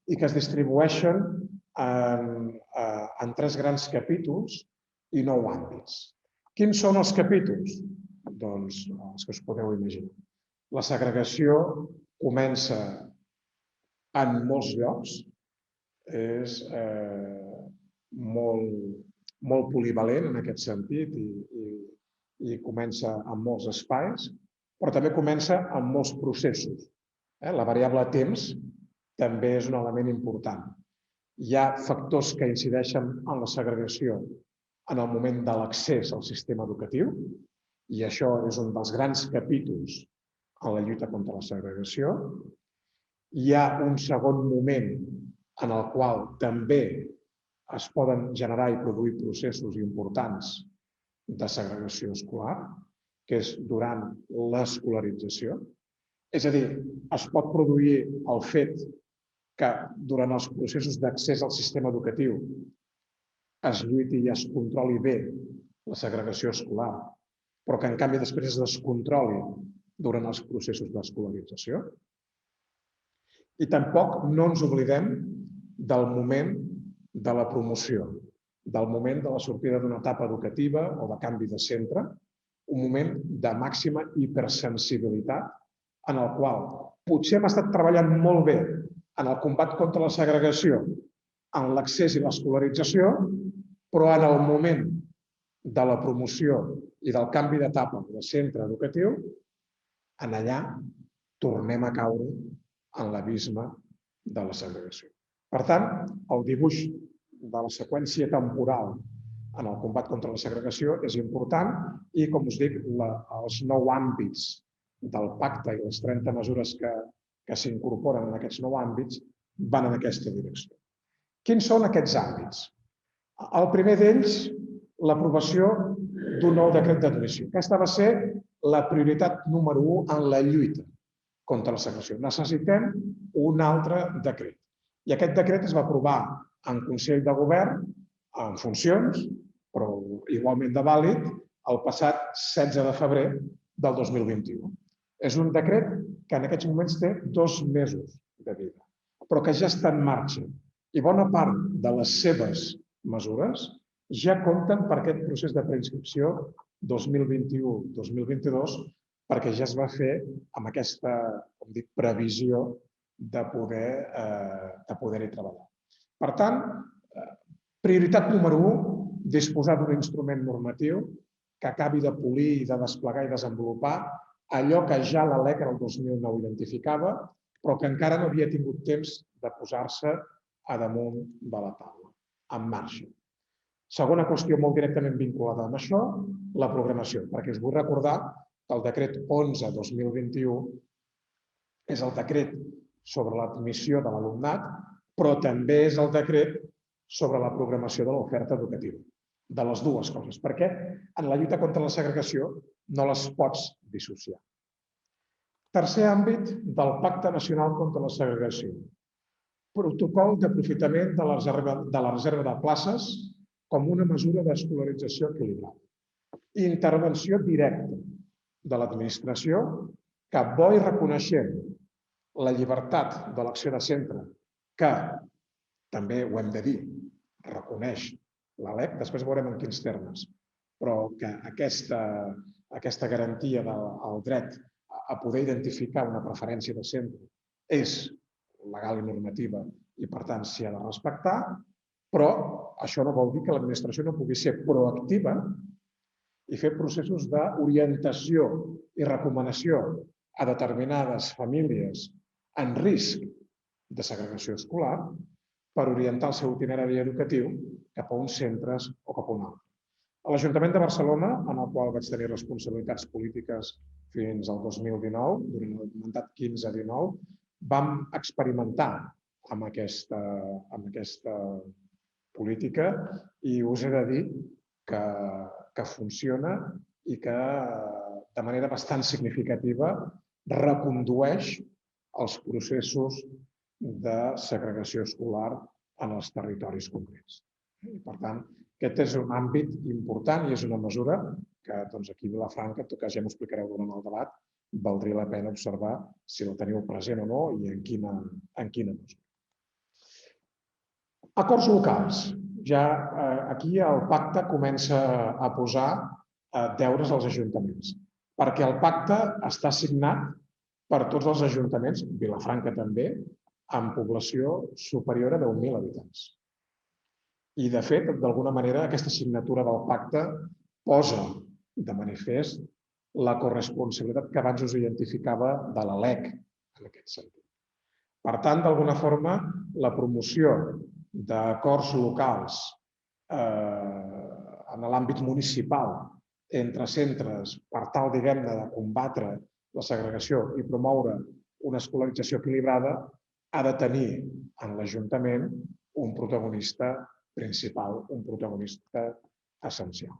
i que es distribueixen en 3 grans capítols i 9 àmbits. Quins són els capítols? Doncs els que us podeu imaginar. La segregació comença en molts llocs, és molt polivalent en aquest sentit i comença en molts espais, però també comença en molts processos. La variable temps també és un element important. Hi ha factors que incideixen en la segregació en el moment de l'accés al sistema educatiu, i això és un dels grans capítols en la lluita contra la segregació. Hi ha un segon moment en el qual també es poden generar i produir processos importants de segregació escolar, que és durant l'escolarització. És a dir, es pot produir el fet que durant els processos d'accés al sistema educatiu es lluiti i es controli bé la segregació escolar, però que en canvi després es descontroli durant els processos d'escolarització. I tampoc no ens oblidem del moment de la promoció, del moment de la sortida d'una etapa educativa o de canvi de centre, un moment de màxima hipersensibilitat en el qual potser hem estat treballant molt bé en el combat contra la segregació, en l'accés i l'escolarització, però en el moment de la promoció i del canvi d'etapa de centre educatiu, en allà tornem a caure en l'abisme de la segregació. Per tant, el dibuix de la seqüència temporal en el combat contra la segregació és important i, com us dic, els 9 àmbits del pacte i les 30 mesures que s'incorporen en aquests 9 àmbits van en aquesta direcció. Quins són aquests àmbits? El primer d'ells, l'aprovació d'un nou decret d'admissió. Aquesta va ser la prioritat número 1 en la lluita contra la segregació. Necessitem un altre decret. I aquest decret es va aprovar en Consell de Govern, en funcions, però igualment de vàlid, el passat 16 de febrer del 2021. És un decret que en aquests moments té 2 mesos de vida, però que ja està en marxa. I bona part de les seves mesures ja compten per aquest procés de preinscripció 2021-2022, perquè ja es va fer amb aquesta, com dic, previsió de poder-hi treballar. Per tant, prioritat número 1, disposar d'un instrument normatiu que acabi de polir i de desplegar i desenvolupar allò que ja la LEC el 2009 identificava, però que encara no havia tingut temps de posar-se a damunt de la taula, en marxa. Segona qüestió molt directament vinculada amb això, la programació, perquè us vull recordar que el decret 11/2021 és el decret sobre l'admissió de l'alumnat, però també és el decret sobre la programació de l'oferta educativa. De les dues coses, perquè en la lluita contra la segregació no les pots dissociar. Tercer àmbit del Pacte Nacional contra la Segregació. Protocol d'aprofitament de la reserva de places com una mesura d'escolarització equilibrada. Intervenció directa de l'administració que, bo i reconeixent la llibertat de l'acció de centre, que també ho hem de dir, reconeix la LEC, després veurem en quins termes, però que aquesta garantia del dret a poder identificar una preferència de centre és legal i normativa i, per tant, s'hi ha de respectar, però això no vol dir que l'administració no pugui ser proactiva i fer processos d'orientació i recomanació a determinades famílies en risc de segregació escolar per orientar el seu itinerari educatiu cap a uns centres o cap a un altre. A l'Ajuntament de Barcelona, en el qual vaig tenir responsabilitats polítiques fins al 2019, durant el mandat 15-19, vam experimentar amb aquesta política i us he de dir que funciona i que de manera bastant significativa recondueix els processos de segregació escolar en els territoris concrets. I, per tant, aquest és un àmbit important i és una mesura que aquí a Vilafranca, en tot cas ja m'ho explicareu durant el debat, valdria la pena observar si la teniu present o no i en quina mesura. Acords locals. Ja aquí el pacte comença a posar deures als ajuntaments, perquè el pacte està signat per tots els ajuntaments, Vilafranca també, amb població superior a 10.000 habitants. I, de fet, d'alguna manera, aquesta signatura del pacte posa de manifest la corresponsabilitat que abans us identificava de la LEC, en aquest sentit. Per tant, d'alguna forma, la promoció d'acords locals en l'àmbit municipal entre centres per tal, diguem-ne, de combatre la segregació i promoure una escolarització equilibrada ha de tenir en l'Ajuntament un protagonista principal, un protagonista essencial.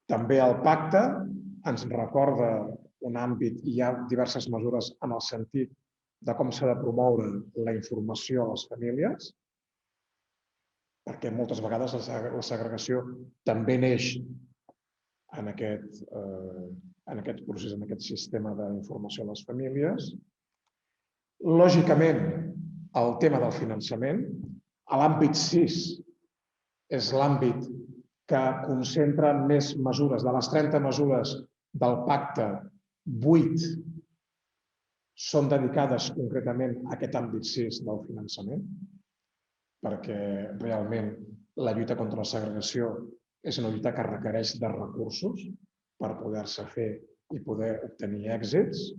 També el pacte ens recorda un àmbit, i hi ha diverses mesures en el sentit de com s'ha de promoure la informació a les famílies, perquè moltes vegades la segregació també neix en aquest procés, en aquest sistema d'informació a les famílies. Lògicament, el tema del finançament, a l'àmbit 6 és l'àmbit que concentra més mesures. De les 30 mesures del pacte, 8 són dedicades concretament a aquest àmbit 6 del finançament, perquè realment la lluita contra la segregació és una lluita que requereix de recursos per poder-se fer i poder obtenir èxits.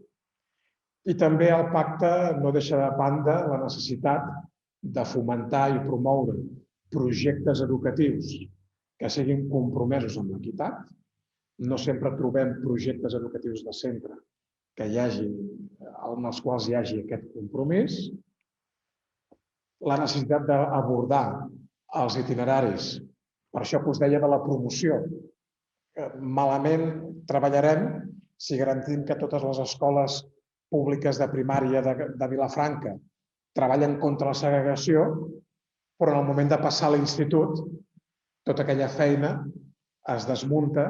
I també el pacte no deixa de banda la necessitat de fomentar i promoure projectes educatius que siguin compromesos amb l'equitat. No sempre trobem projectes educatius de centre en els quals hi hagi aquest compromís. La necessitat d'abordar els itineraris, per això que us deia de la promoció. Malament treballarem si garantim que totes les escoles públiques de primària de Vilafranca treballen contra la segregació, però en el moment de passar a l'institut, tota aquella feina es desmunta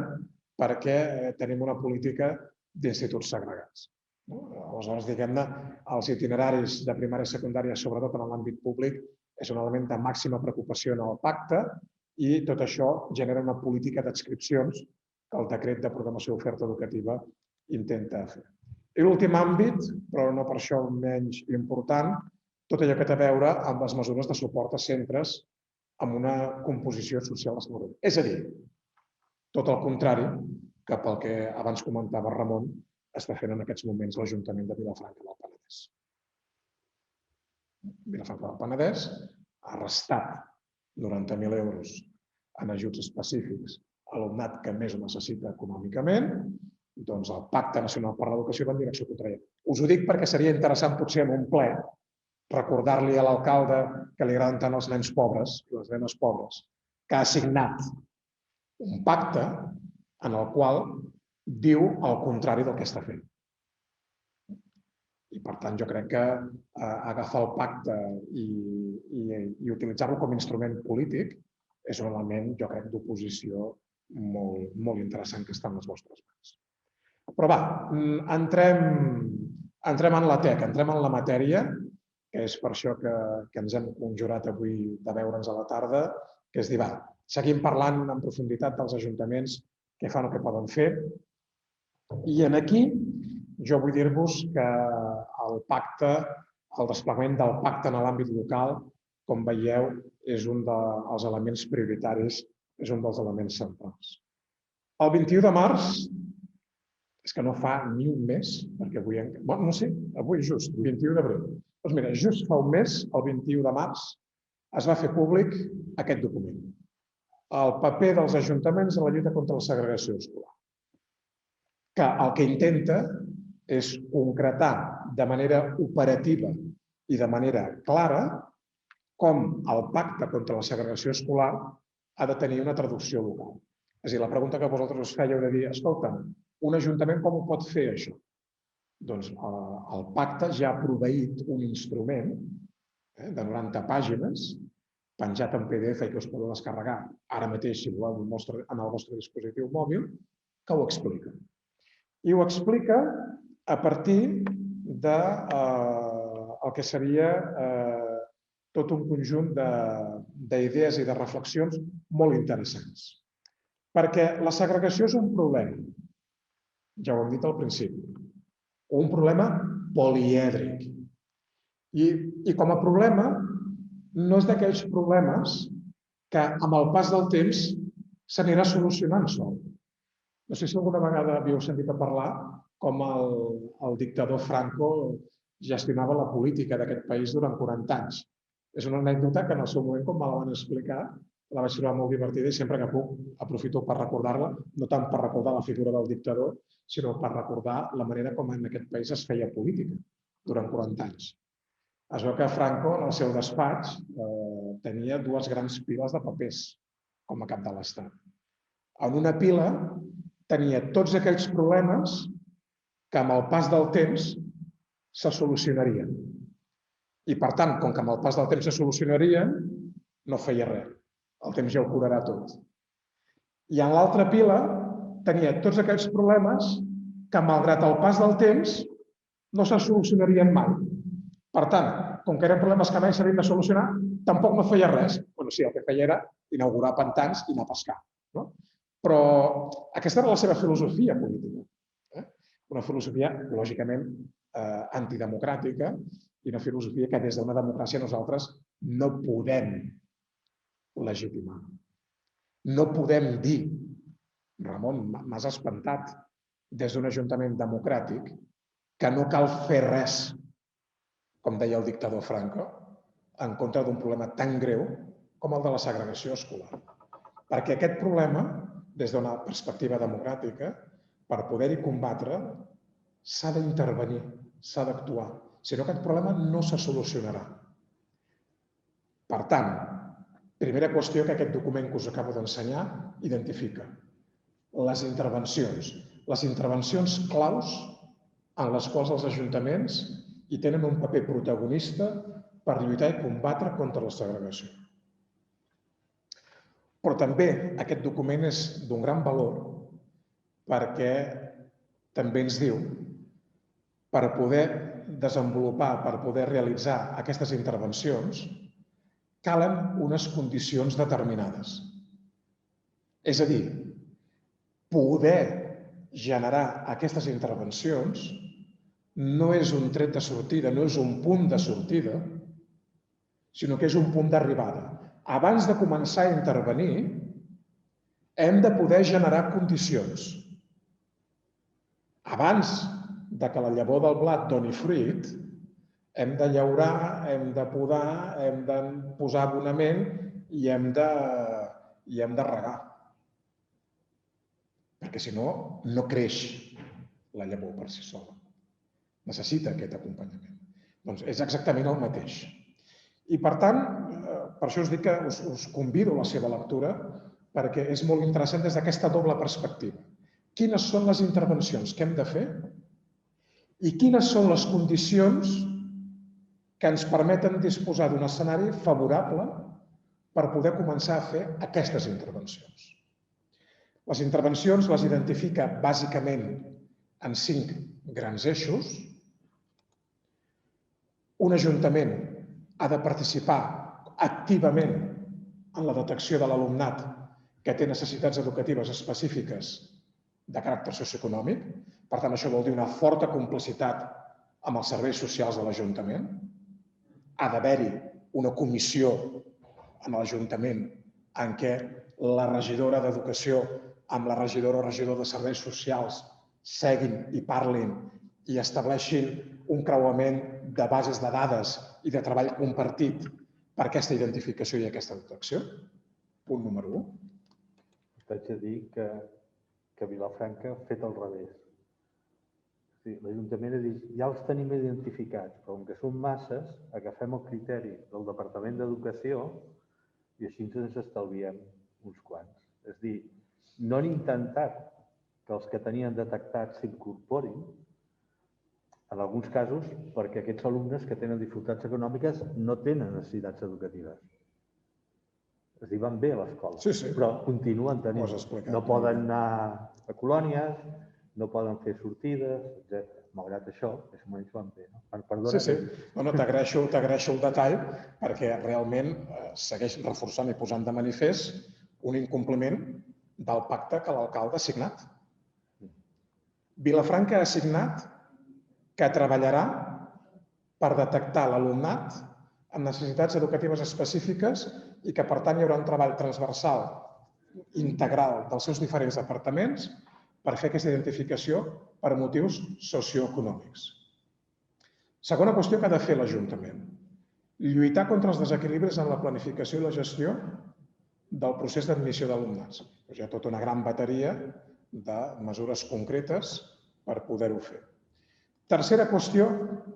perquè tenim una política d'instituts segregats. Aleshores, diguem-ne, els itineraris de primària i secundària, sobretot en l'àmbit públic, és un element de màxima preocupació en el pacte i tot això genera una política d'adscripcions que el decret de programació d'oferta educativa intenta fer. I l'últim àmbit, però no per això menys important, tot allò que té a veure amb les mesures de suport a centres amb una composició social esclarida. És a dir, tot el contrari que pel que abans comentava Ramon està fent en aquests moments l'Ajuntament de Vilafranca del Penedès. Vilafranca del Penedès ha restat 90.000 euros en ajuts específics a l'alumnat que més ho necessita econòmicament, doncs el Pacte Nacional per l'Educació va en direcció contrària. Us ho dic perquè seria interessant potser en un ple recordar-li a l'alcalde que li agraden tant els nens pobres i les nenes pobres, que ha signat un pacte en el qual diu el contrari del que està fent. I, per tant, jo crec que agafar el pacte i utilitzar-lo com a instrument polític és un element, jo crec, d'oposició molt interessant que està en les vostres mans. Però va, entrem en la teca, entrem en la matèria, que és per això que ens hem conjurat avui de veure'ns a la tarda, que és dir, va, seguim parlant en profunditat dels ajuntaments, què fan o què poden fer. I aquí jo vull dir-vos que el desplegament del pacte en l'àmbit local, com veieu, és un dels elements prioritaris, és un dels elements centrals. El 21 de març, és que no fa ni un mes, perquè avui, no sé, avui just, 21 d'abril. Doncs mira, just fa un mes, el 21 de març, es va fer públic aquest document. El paper dels ajuntaments en la lluita contra la segregació escolar, que el que intenta és concretar de manera operativa i de manera clara com el pacte contra la segregació escolar ha de tenir una traducció local. És a dir, la pregunta que vosaltres us fèieu de dir, escolta, un ajuntament com ho pot fer això? Doncs el pacte ja ha proveït un instrument de 90 pàgines, penjat en PDF i que us podeu descarregar ara mateix, si voleu, en el vostre dispositiu mòbil, que ho explica. I ho explica a partir del que seria tot un conjunt d'idees i de reflexions molt interessants. Perquè la segregació és un problema, ja ho hem dit al principi, un problema polièdric. I com a problema, no és d'aquells problemes que amb el pas del temps s'anirà solucionant sol. No sé si alguna vegada havíeu sentit a parlar com el dictador Franco gestionava la política d'aquest país durant 40 anys. És una anècdota que en el seu moment, com me la van explicar, la vaig trobar molt divertida i sempre que puc aprofito per recordar-la, no tant per recordar la figura del dictador, sinó per recordar la manera com en aquest país es feia política durant 40 anys. Es veu que Franco, en el seu despatx, tenia dues grans piles de papers com a cap de l'Estat. En una pila tenia tots aquells problemes que amb el pas del temps se solucionarien. I, per tant, com que amb el pas del temps se solucionarien, no feia res. El temps ja ho curarà tot. I en l'altra pila tenia tots aquells problemes que, malgrat el pas del temps, no se solucionarien mai. Per tant, com que eren problemes que mai s'havien de solucionar, tampoc no feia res. Bueno, sí, el que feia era inaugurar pantans i anar a pescar. Però aquesta era la seva filosofia política. Una filosofia, lògicament, antidemocràtica i una filosofia que des d'una democràcia nosaltres no podem legitimar. No podem dir, Ramon, m'has espantat, des d'un ajuntament democràtic, que no cal fer res, com deia el dictador Franco, en contra d'un problema tan greu com el de la segregació escolar. Perquè aquest problema, des d'una perspectiva democràtica, per poder-hi combatre, s'ha d'intervenir, s'ha d'actuar. Si no, aquest problema no se solucionarà. Per tant, primera qüestió que aquest document que us acabo d'ensenyar identifica. Les intervencions. Les intervencions claus en les quals els ajuntaments hi tenen un paper protagonista per lluitar i combatre contra la segregació. Però també aquest document és d'un gran valor perquè també ens diu per poder desenvolupar, per poder realitzar aquestes intervencions, calen unes condicions determinades. És a dir, poder generar aquestes intervencions no és un tret de sortida, no és un punt de sortida, sinó que és un punt d'arribada. Abans de començar a intervenir, hem de poder generar condicions. Abans de que la llavor del blat doni fruit, hem de llaurar, hem de podar, hem de posar abonament i hem de regar. Perquè si no, no creix la llavor per si sola. Necessita aquest acompanyament. Doncs és exactament el mateix. I per tant, per això us dic que us convido a la seva lectura perquè és molt interessant des d'aquesta doble perspectiva. Quines són les intervencions que hem de fer i quines són les condicions que ens permeten disposar d'un escenari favorable per poder començar a fer aquestes intervencions. Les intervencions les identifica bàsicament en 5 grans eixos. Un ajuntament ha de participar activament en la detecció de l'alumnat que té necessitats educatives específiques de caràcter socioeconòmic. Per tant, això vol dir una forta complicitat amb els serveis socials de l'Ajuntament. Ha d'haver-hi una comissió en l'Ajuntament en què la regidora d'Educació amb la regidora o regidor de Serveis Socials seguin i parlin i estableixin un creuament de bases de dades i de treball compartit per aquesta identificació i aquesta detecció. Punt número 1. T'haig de dir que Vilafranca ha fet al revés. L'Ajuntament ha dit, ja els tenim identificats, però com que són masses, agafem el criteri del Departament d'Educació i així ens estalviem uns quants. És a dir, no han intentat que els que tenien detectats s'incorporin, en alguns casos perquè aquests alumnes que tenen dificultats econòmiques no tenen necessitats educatives. És a dir, van bé a l'escola, però continuen tenint. No poden anar a colònies, no poden fer sortides, etc. Malgrat això, més o menys van bé. Sí. T'agraeixo el detall perquè realment segueix reforçant i posant de manifest un incompliment del pacte que l'alcalde ha signat. Vilafranca ha signat que treballarà per detectar l'alumnat amb necessitats educatives específiques i que, per tant, hi haurà un treball transversal integral dels seus diferents departaments per fer aquesta identificació per motius socioeconòmics. Segona qüestió que ha de fer l'Ajuntament. Lluitar contra els desequilibris en la planificació i la gestió del procés d'admissió d'alumnats. Hi ha tota una gran bateria de mesures concretes per poder-ho fer. Tercera qüestió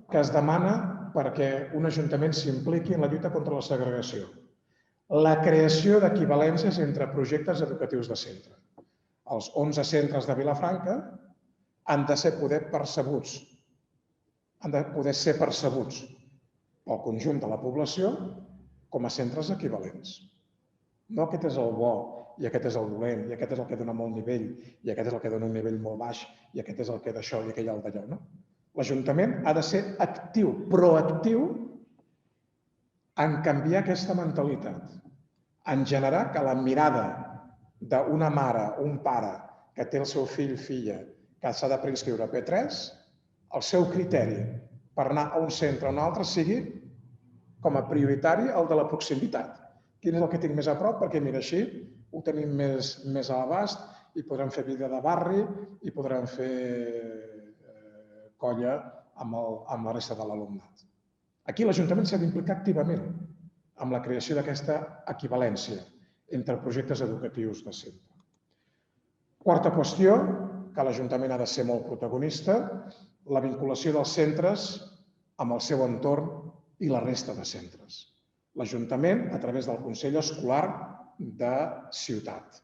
que es demana perquè un ajuntament s'impliqui en la lluita contra la segregació. La creació d'equivalències entre projectes educatius de centre. Els 11 centres de Vilafranca han de poder ser percebuts pel conjunt de la població com a centres equivalents. No aquest és el bo i aquest és el dolent, i aquest és el que dona molt nivell, i aquest és el que dona un nivell molt baix, i aquest és el que d'això i aquell el d'allò, no? L'Ajuntament ha de ser actiu, proactiu, en canviar aquesta mentalitat, en generar que la mirada d'una mare o un pare que té el seu fill o filla que s'ha de preinscriure a P3, el seu criteri per anar a un centre o a un altre sigui com a prioritari el de la proximitat. Quin és el que tinc més a prop? Perquè, mira, així ho tenim més a l'abast i podrem fer vida de barri i podrem fer colla amb la resta de l'alumnat. Aquí l'Ajuntament s'ha d'implicar activament amb la creació d'aquesta equivalència entre projectes educatius de centre. Quarta qüestió, que l'Ajuntament ha de ser molt protagonista, la vinculació dels centres amb el seu entorn i la resta de centres. L'Ajuntament, a través del Consell Escolar de Ciutat.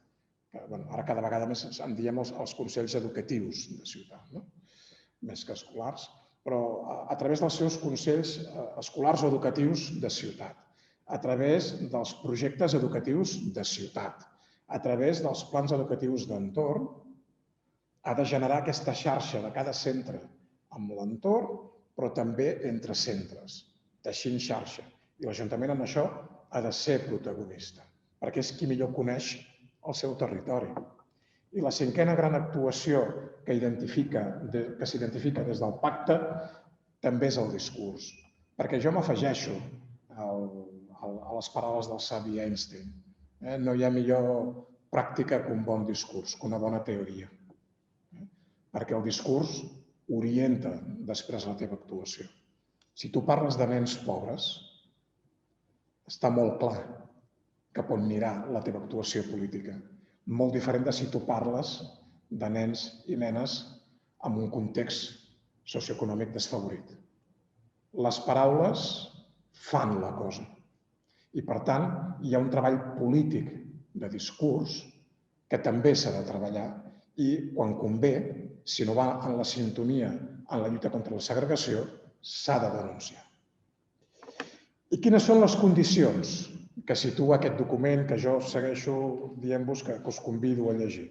Ara cada vegada més en diem els Consells Educatius de Ciutat, més que escolars, però a través dels seus Consells Escolars o Educatius de Ciutat, a través dels projectes educatius de ciutat, a través dels plans educatius d'entorn, ha de generar aquesta xarxa de cada centre amb l'entorn, però també entre centres, teixint xarxa. I l'Ajuntament en això ha de ser protagonista, perquè és qui millor coneix el seu territori. I la cinquena gran actuació que s'identifica des del pacte també és el discurs, perquè jo m'afegeixo a les paraules del savi Einstein. No hi ha millor pràctica que un bon discurs, que una bona teoria, perquè el discurs orienta després la teva actuació. Si tu parles de nens pobres, està molt clar cap on anirà la teva actuació política. Molt diferent de si tu parles de nens i nenes en un context socioeconòmic desfavorit. Les paraules fan la cosa. I, per tant, hi ha un treball polític de discurs que també s'ha de treballar i, quan convé, si no va en la sintonia en la lluita contra la segregació, s'ha de denunciar. I quines són les condicions que situa aquest document que jo segueixo dient-vos que us convido a llegir?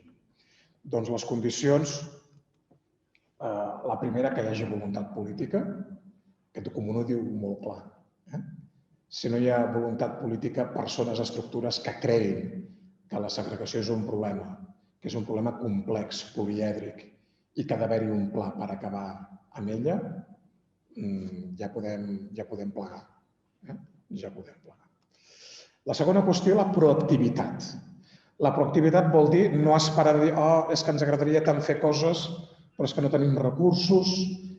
Doncs les condicions, la primera, que hi hagi voluntat política. Aquest document ho diu molt clar. Si no hi ha voluntat política, persones, estructures que creguin que la segregació és un problema, que és un problema complex, polièdric, i que ha d'haver-hi un pla per acabar amb ella, ja podem plegar. Ja podem plegar. La segona qüestió, la proactivitat. La proactivitat vol dir no esperar a dir és que ens agradaria tant fer coses, però és que no tenim recursos,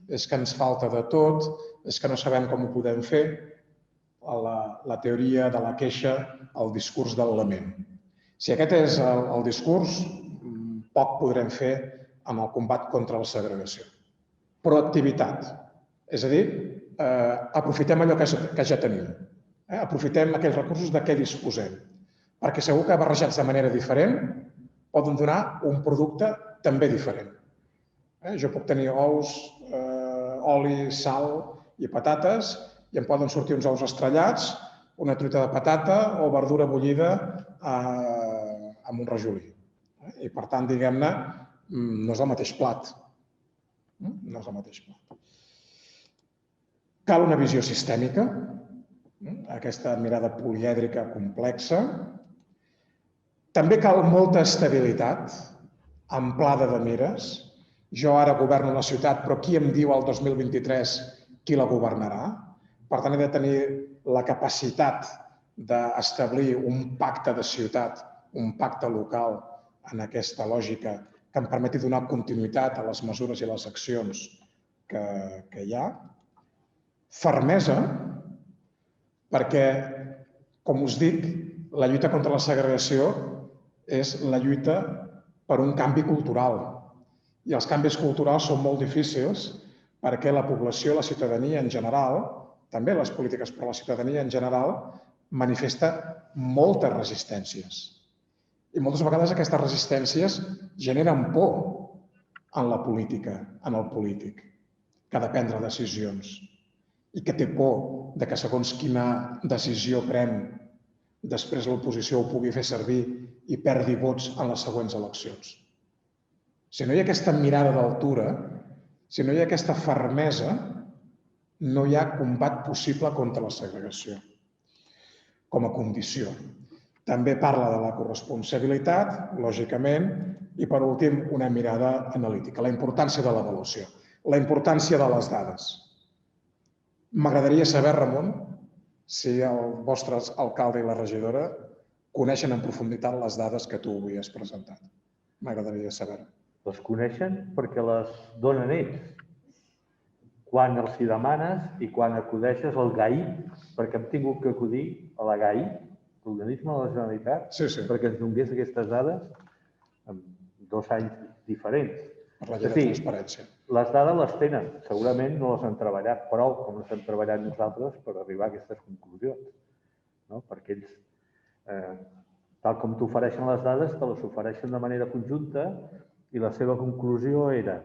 és que ens falta de tot, és que no sabem com ho podem fer. La teoria de la queixa, el discurs del lament. Si aquest és el discurs, poc podrem fer amb el combat contra la segregació. Proactivitat, és a dir, aprofitem allò que ja tenim. Aprofitem aquells recursos de què disposem, perquè segur que barrejats de manera diferent poden donar un producte també diferent. Jo puc tenir ous, oli, sal i patates i em poden sortir uns ous estrellats, una truita de patata o verdura bullida amb un rajolí. I, per tant, diguem-ne, no és el mateix plat. No és el mateix plat. Cal una visió sistèmica, aquesta mirada polièdrica complexa. També cal molta estabilitat, amplada de mires. Jo ara governo la ciutat, però qui em diu el 2023 qui la governarà? Per tant, he de tenir la capacitat d'establir un pacte de ciutat, un pacte local en aquesta lògica que em permeti donar continuïtat a les mesures i les accions que hi ha. Fermesa, perquè, com us dic, la lluita contra la segregació és la lluita per un canvi cultural. I els canvis culturals són molt difícils perquè la població, la ciutadania en general, també les polítiques per a la ciutadania en general, manifesta moltes resistències. I moltes vegades aquestes resistències generen por en la política, en el polític, que ha de prendre decisions i que té por de que segons quina decisió pren, després l'oposició ho pugui fer servir i perdi vots en les següents eleccions. Si no hi ha aquesta mirada d'altura, si no hi ha aquesta fermesa, no hi ha combat possible contra la segregació com a condició. També parla de la corresponsabilitat, lògicament, i per últim una mirada analítica, la importància de l'avaluació, la importància de les dades. M'agradaria saber, Ramon, si el vostre alcalde i la regidora coneixen en profunditat les dades que tu avui has presentat. M'agradaria saber-ho. Les coneixen perquè les donen ells. Quan els hi demanes i quan acudeixes al GAI, perquè hem tingut que acudir a la GAI, l'organisme de la Generalitat, perquè ens donés aquestes dades en 2 anys diferents. Per la llei de transparència. Les dades les tenen, segurament no les han treballat prou com les hem treballat nosaltres per arribar a aquestes conclusions. Perquè ells, tal com t'ofereixen les dades, te les ofereixen de manera conjunta i la seva conclusió era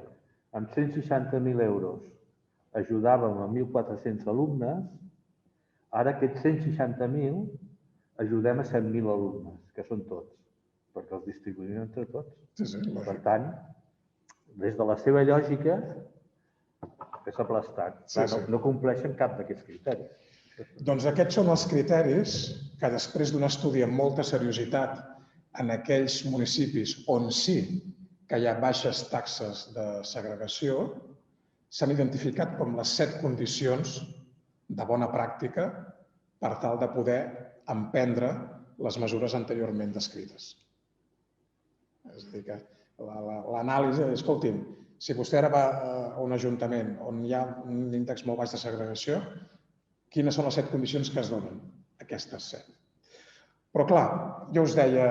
amb 160.000 euros ajudàvem a 1.400 alumnes, ara aquests 160.000 ajudem a 100.000 alumnes, que són tots, perquè els distribuïm entre tots. Per tant, des de la seva lògica, és aplastat. No compleixen cap d'aquests criteris. Doncs aquests són els criteris que després d'un estudi amb molta seriositat en aquells municipis on sí que hi ha baixes taxes de segregació, s'han identificat com les 7 condicions de bona pràctica per tal de poder emprendre les mesures anteriorment descrites. És a dir, que l'anàlisi és, escolti'm, si vostè ara va a un ajuntament on hi ha un índex molt baix de segregació, quines són les 7 condicions que es donen? Aquestes 7. Però clar, jo us deia,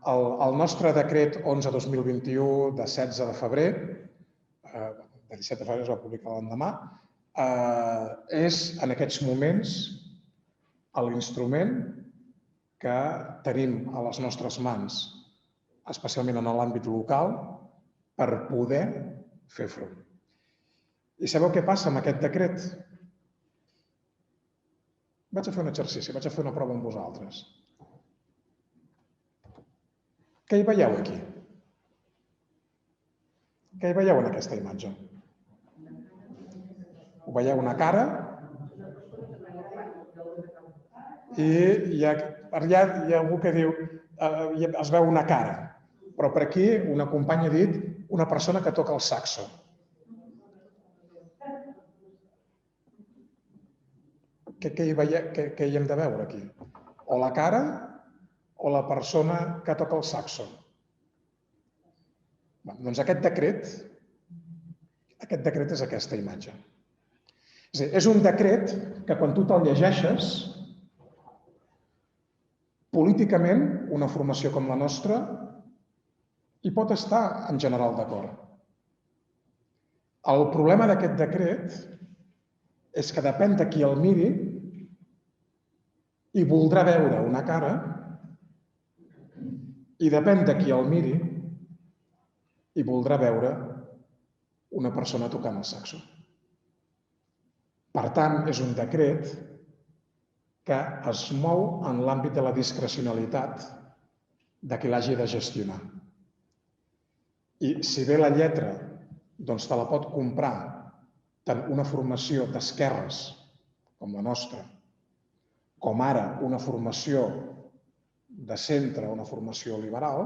el nostre decret 11/2021 de 16 de febrer, de 17 de febrer es va publicar l'endemà, és en aquests moments l'instrument que tenim a les nostres mans, especialment en l'àmbit local, per poder fer front. I sabeu què passa amb aquest decret? Vaig a fer un exercici, vaig a fer una prova amb vosaltres. Què hi veieu aquí? Què hi veieu en aquesta imatge? Ho veieu una cara? I per allà hi ha algú que diu es veu una cara. Però per aquí una companya ha dit una persona que toca el saxo. Què hi hem de veure aquí? O la cara o la persona que toca el saxo? Doncs aquest decret és aquesta imatge. És un decret que quan tu te'l llegeixes, políticament, una formació com la nostra hi pot estar en general d'acord. El problema d'aquest decret és que depèn de qui el miri i voldrà veure una cara i depèn de qui el miri i voldrà veure una persona tocant el saxo. Per tant, és un decret que es mou en l'àmbit de la discrecionalitat de qui l'hagi de gestionar. I si bé la lletra doncs te la pot comprar tant una formació d'esquerres com la nostra, com ara una formació de centre, una formació liberal,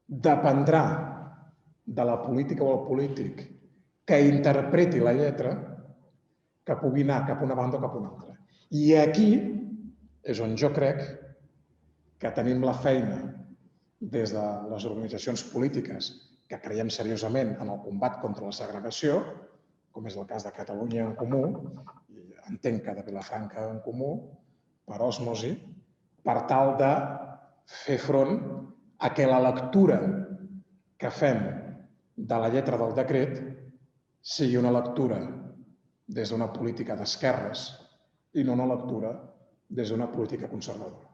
dependrà de la política o el polític que interpreti la lletra que pugui anar cap a una banda o cap a una altra. I aquí és on jo crec que tenim la feina des de les organitzacions polítiques que creiem seriosament en el combat contra la segregació, com és el cas de Catalunya en Comú, i entenc que de Vilafranca en Comú, per òsmosi, per tal de fer front a que la lectura que fem de la lletra del decret sigui una lectura des d'una política d'esquerres i no una lectura des d'una política conservadora.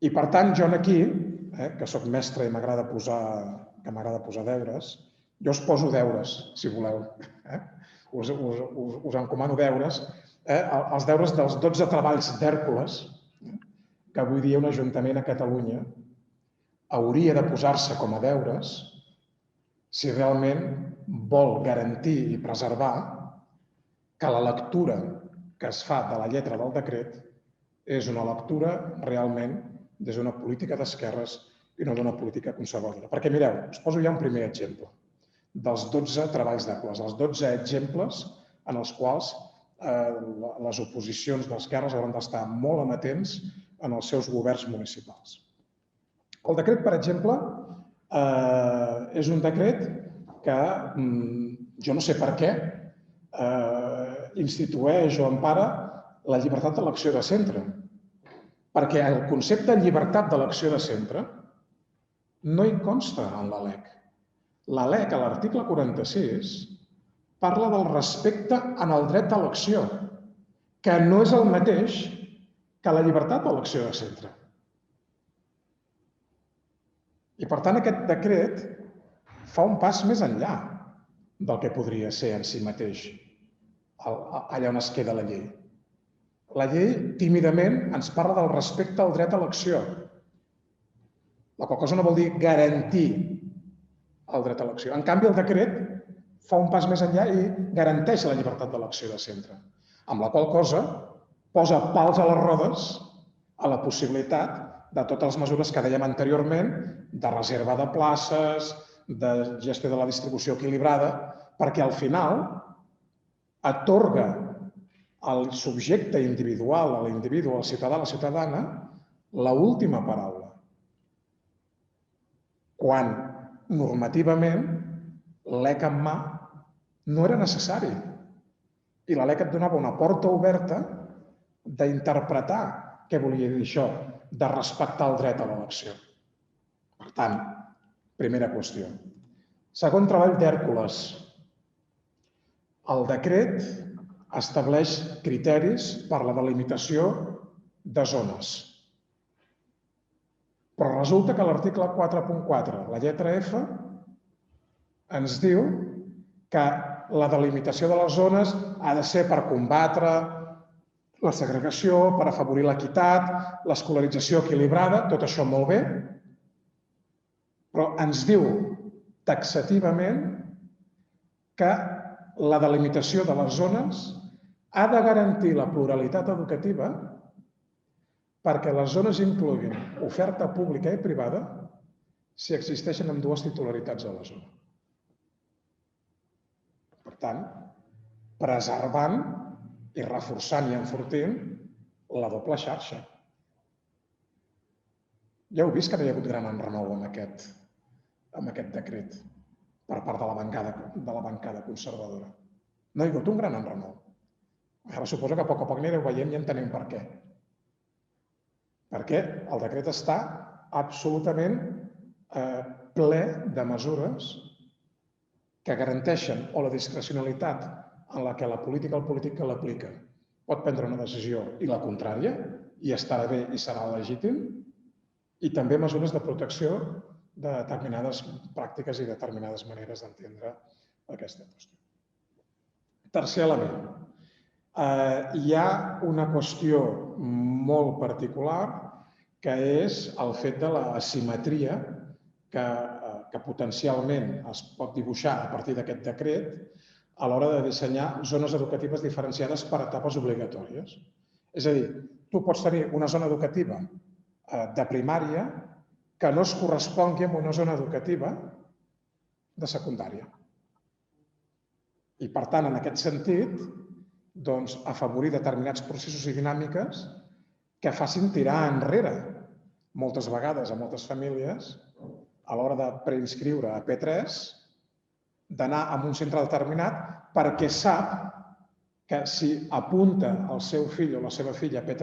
I per tant, jo aquí, que soc mestre i m'agrada posar deures, jo us poso deures, si voleu. Us encomano deures, els deures dels 12 treballs d'Hèrcules que avui dia un ajuntament a Catalunya hauria de posar-se com a deures si realment vol garantir i preservar que la lectura que es fa de la lletra del decret és una lectura realment des d'una política d'esquerres i no d'una política conservadora. Perquè mireu, us poso ja un primer exemple dels 12 treballs d'Hèrcules, els 12 exemples en els quals les oposicions d'esquerres hauran d'estar molt amatents en els seus governs municipals. El decret, per exemple, és un decret que jo no sé per què institueix o empara la llibertat d'elecció de centre. Perquè el concepte de llibertat d'elecció de centre no hi consta en la LEC. La LEC, a l'article 46, parla del respecte en el dret d'elecció, que no és el mateix que la llibertat d'elecció de centre. I, per tant, aquest decret fa un pas més enllà del que podria ser en si mateix allà on es queda la llei. La llei, tímidament, ens parla del respecte al dret a elecció, la qual cosa no vol dir garantir el dret a elecció. En canvi, el decret fa un pas més enllà i garanteix la llibertat d'elecció de centre, amb la qual cosa posa pals a les rodes a la possibilitat de totes les mesures que dèiem anteriorment, de reserva de places, de gestió de la distribució equilibrada, perquè al final atorga al subjecte individual, a l'individu, al ciutadà, a la ciutadana, l'última paraula. Quan normativament l'EC en mà no era necessari. I la LEC et donava una porta oberta d'interpretar què volia dir això, de respectar el dret a l'elecció. Per tant, primera qüestió. Segon treball d'Hèrcules. El decret estableix criteris per la delimitació de zones. Però resulta que l'article 4.4, la lletra F, ens diu que la delimitació de les zones ha de ser per combatre la segregació, per afavorir l'equitat, l'escolarització equilibrada, tot això molt bé, però ens diu taxativament que la delimitació de les zones ha de garantir la pluralitat educativa perquè les zones incloguin oferta pública i privada si existeixen ambdues titularitats a la zona. Per tant, preservant i reforçant i enfortint la doble xarxa. Ja heu vist que no hi ha hagut gran enrenou amb aquest decret per part de la bancada conservadora. No hi ha hagut un gran enrenou. Ara suposo que a poc anireu veient i entenem per què. Perquè el decret està absolutament ple de mesures que garanteixen o la discrecionalitat en la que el polític que l'aplica pot prendre una decisió i la contrària, i estarà bé i serà legítim, i també mesures de protecció de determinades pràctiques i determinades maneres d'entendre aquesta qüestió. Tercer element. Hi ha una qüestió molt particular que és el fet de l'asimetria que potencialment es pot dibuixar a partir d'aquest decret a l'hora de dissenyar zones educatives diferenciades per etapes obligatòries. És a dir, tu pots tenir una zona educativa de primària que no es correspongui amb una zona educativa de secundària. I, per tant, en aquest sentit, afavorir determinats processos i dinàmiques que facin tirar enrere moltes vegades a moltes famílies a l'hora de preinscriure a P3 d'anar a un centre determinat perquè sap que si apunta el seu fill o la seva filla a P3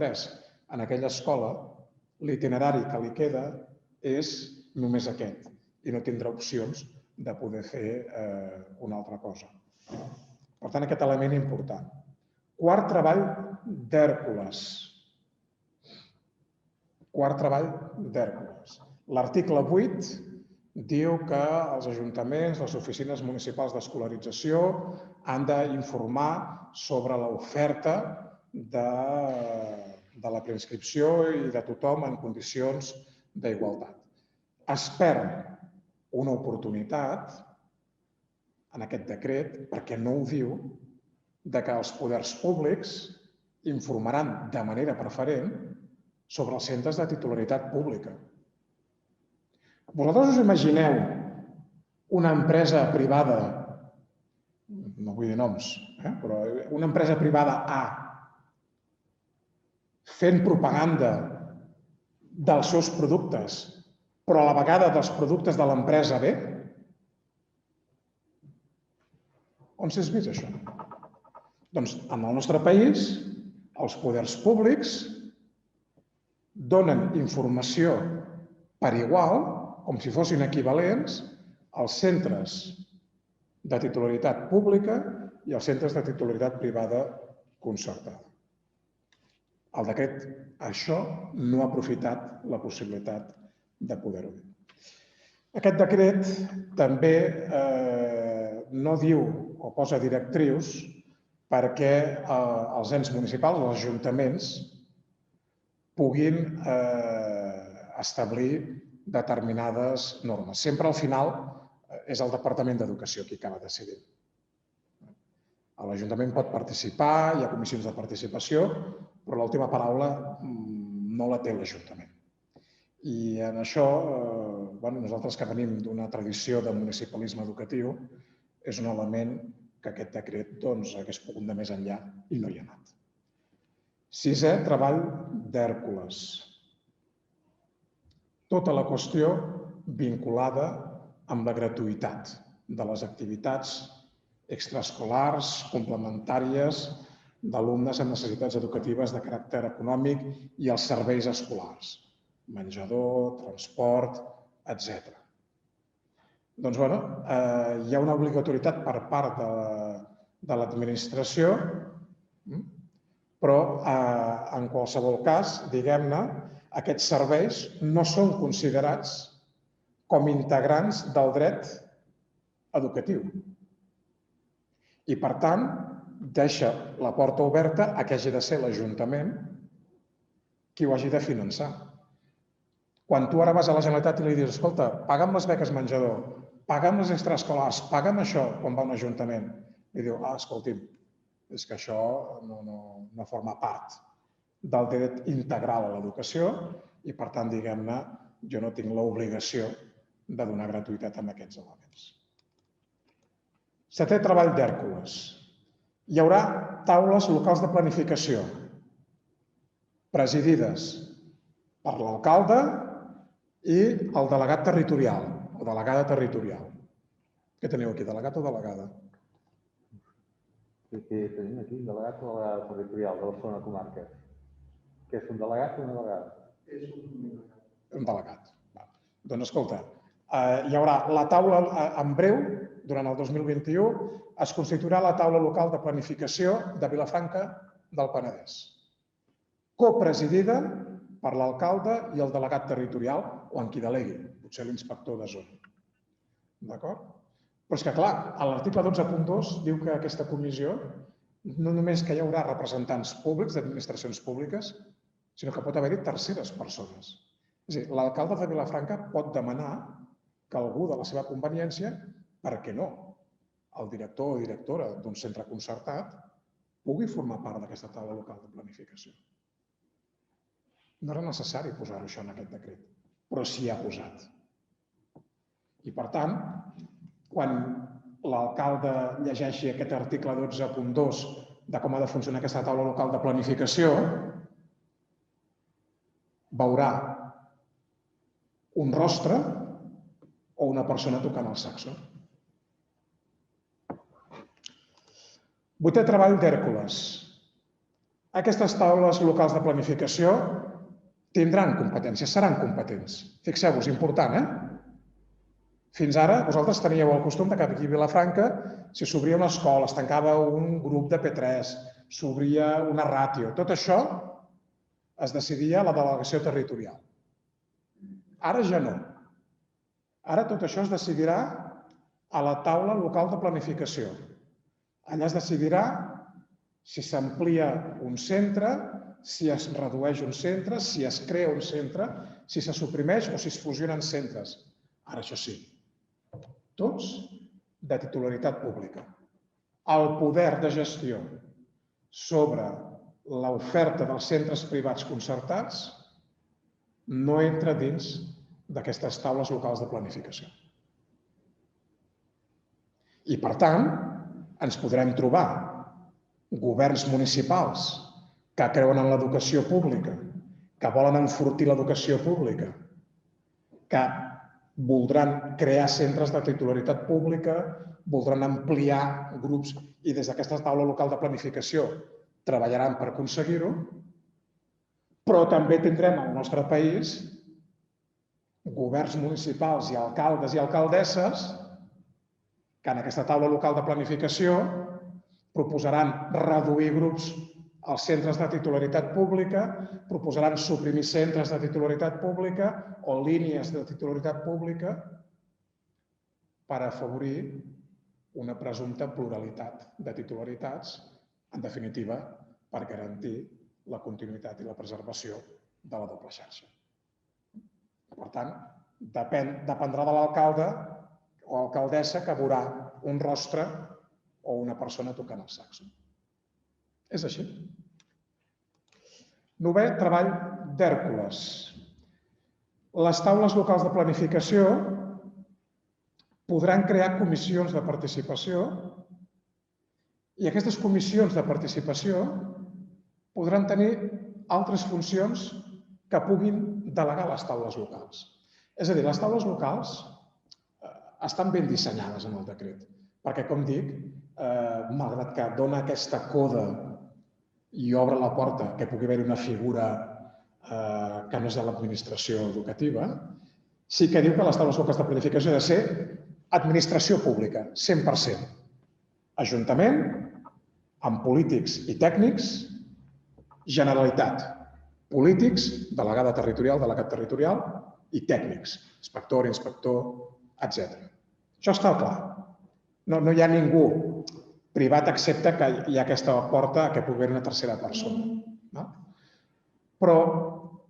en aquella escola, l'itinerari que li queda és només aquest i no tindrà opcions de poder fer una altra cosa. Per tant, aquest element important. Quart treball d'Hèrcules. L'article 8 diu que els ajuntaments, les oficines municipals d'escolarització han d'informar sobre l'oferta de la preinscripció i de tothom en condicions d'igualtat. Es perd una oportunitat en aquest decret, perquè no ho diu, que els poders públics informaran de manera preferent sobre els centres de titularitat pública. Vosaltres us imagineu una empresa privada, no vull dir noms, però una empresa privada A fent propaganda dels seus productes, però a la vegada dels productes de l'empresa B? On s'ha vist això? Doncs en el nostre país, els poders públics donen informació per igual, com si fossin equivalents, als centres de titularitat pública i als centres de titularitat privada concertada. El decret, això, no ha aprofitat la possibilitat de poder-ho dir. Aquest decret també no diu o posa directrius perquè els ens municipals, els ajuntaments, puguin establir determinades normes. Sempre al final és el Departament d'Educació qui acaba decidint. L'Ajuntament pot participar, hi ha comissions de participació, però l'última paraula no la té l'Ajuntament. I en això, nosaltres que venim d'una tradició de municipalisme educatiu, és un element que aquest decret hagués pogut anar més enllà i no hi ha anat. Sisè, treball d'Hèrcules. Tota la qüestió vinculada amb la gratuïtat de les activitats extraescolars, complementàries, d'alumnes amb necessitats educatives de caràcter econòmic i els serveis escolars, menjador, transport, etc. Doncs, hi ha una obligatorietat per part de l'administració, però en qualsevol cas, diguem-ne, aquests serveis no són considerats com integrants del dret educatiu. I, per tant, deixa la porta oberta a que hagi de ser l'Ajuntament qui ho hagi de finançar. Quan tu ara vas a la Generalitat i li dius, escolta, paga'm les beques menjador, paga'm les extraescolars, paga'm això, quan va a un ajuntament, i diu, escolti'm, és que això no forma part del dret integral a l'educació i, per tant, diguem-ne, jo no tinc l'obligació de donar gratuïtat a aquests elements. Setè treball d'Hèrcules. Hi haurà taules locals de planificació, presidides per l'alcalde i el delegat territorial o delegada territorial. Què teniu aquí, delegat o delegada? Tenim aquí un delegat o delegada territorial de Barcelona Comarca. Què és, un delegat o una delegada? És un delegat. Doncs escolta, hi haurà la taula en breu, durant el 2021, es constituirà la taula local de planificació de Vilafranca del Penedès, copresidida per l'alcalde i el delegat territorial o en qui delegui, potser l'inspector de zona. D'acord? Però és que, clar, a l'article 12.2 diu que aquesta comissió no només que hi haurà representants públics d'administracions públiques, sinó que pot haver-hi terceres persones. És a dir, l'alcalde de Vilafranca pot demanar que algú de la seva conveniència, per què no, el director o directora d'un centre concertat pugui formar part d'aquesta taula local de planificació. No era necessari posar-ho això en aquest decret, però s'hi ha posat. I, per tant, quan l'alcalde llegeixi aquest article 12.2 de com ha de funcionar aquesta taula local de planificació, veurà un rostre o una persona tocant el saxo. Vuitè treball d'Hèrcules. Aquestes taules locals de planificació tindran competències, seran competents. Fixeu-vos, important, Fins ara, vosaltres teníeu el costum que aquí a Vilafranca, si s'obria una escola, es tancava un grup de P3, s'obria una ràtio, tot això es decidia a la delegació territorial. Ara ja no. Ara tot això es decidirà a la taula local de planificació. Allà es decidirà si s'amplia un centre, si es redueix un centre, si es crea un centre, si se suprimeix o si es fusionen centres. Ara això sí, tots de titularitat pública. El poder de gestió sobre l'oferta dels centres privats concertats no entra dins d'aquestes taules locals de planificació. I, per tant, ens podrem trobar governs municipals que creuen en l'educació pública, que volen enfortir l'educació pública, que voldran crear centres de titularitat pública, voldran ampliar grups i des d'aquesta taula local de planificació treballaran per aconseguir-ho, però també tindrem al nostre país governs municipals i alcaldes i alcaldesses que en aquesta taula local de planificació proposaran reduir grups als centres de titularitat pública, proposaran suprimir centres de titularitat pública o línies de titularitat pública per afavorir una presumpta pluralitat de titularitats, en definitiva, per garantir la continuïtat i la preservació de la doble xarxa. Per tant, dependrà de l'alcalde o alcaldessa que veurà un rostre o una persona tocant el saxo. És així. Novè treball d'Hèrcules. Les taules locals de planificació podran crear comissions de participació i aquestes comissions de participació podran tenir altres funcions que puguin delegar les taules locals. És a dir, les taules locals estan ben dissenyades en el decret, perquè, com dic, malgrat que dona aquesta coda i obre la porta que pugui haver una figura que no és de l'administració educativa, sí que diu que les taules locals de planificació ha de ser administració pública, 100%. Ajuntament, amb polítics i tècnics, Generalitat, polítics, delegada territorial, delegat territorial i tècnics, inspector, etc. Això està clar. No hi ha ningú privat excepte que hi ha aquesta porta que pugui haver una tercera persona. Però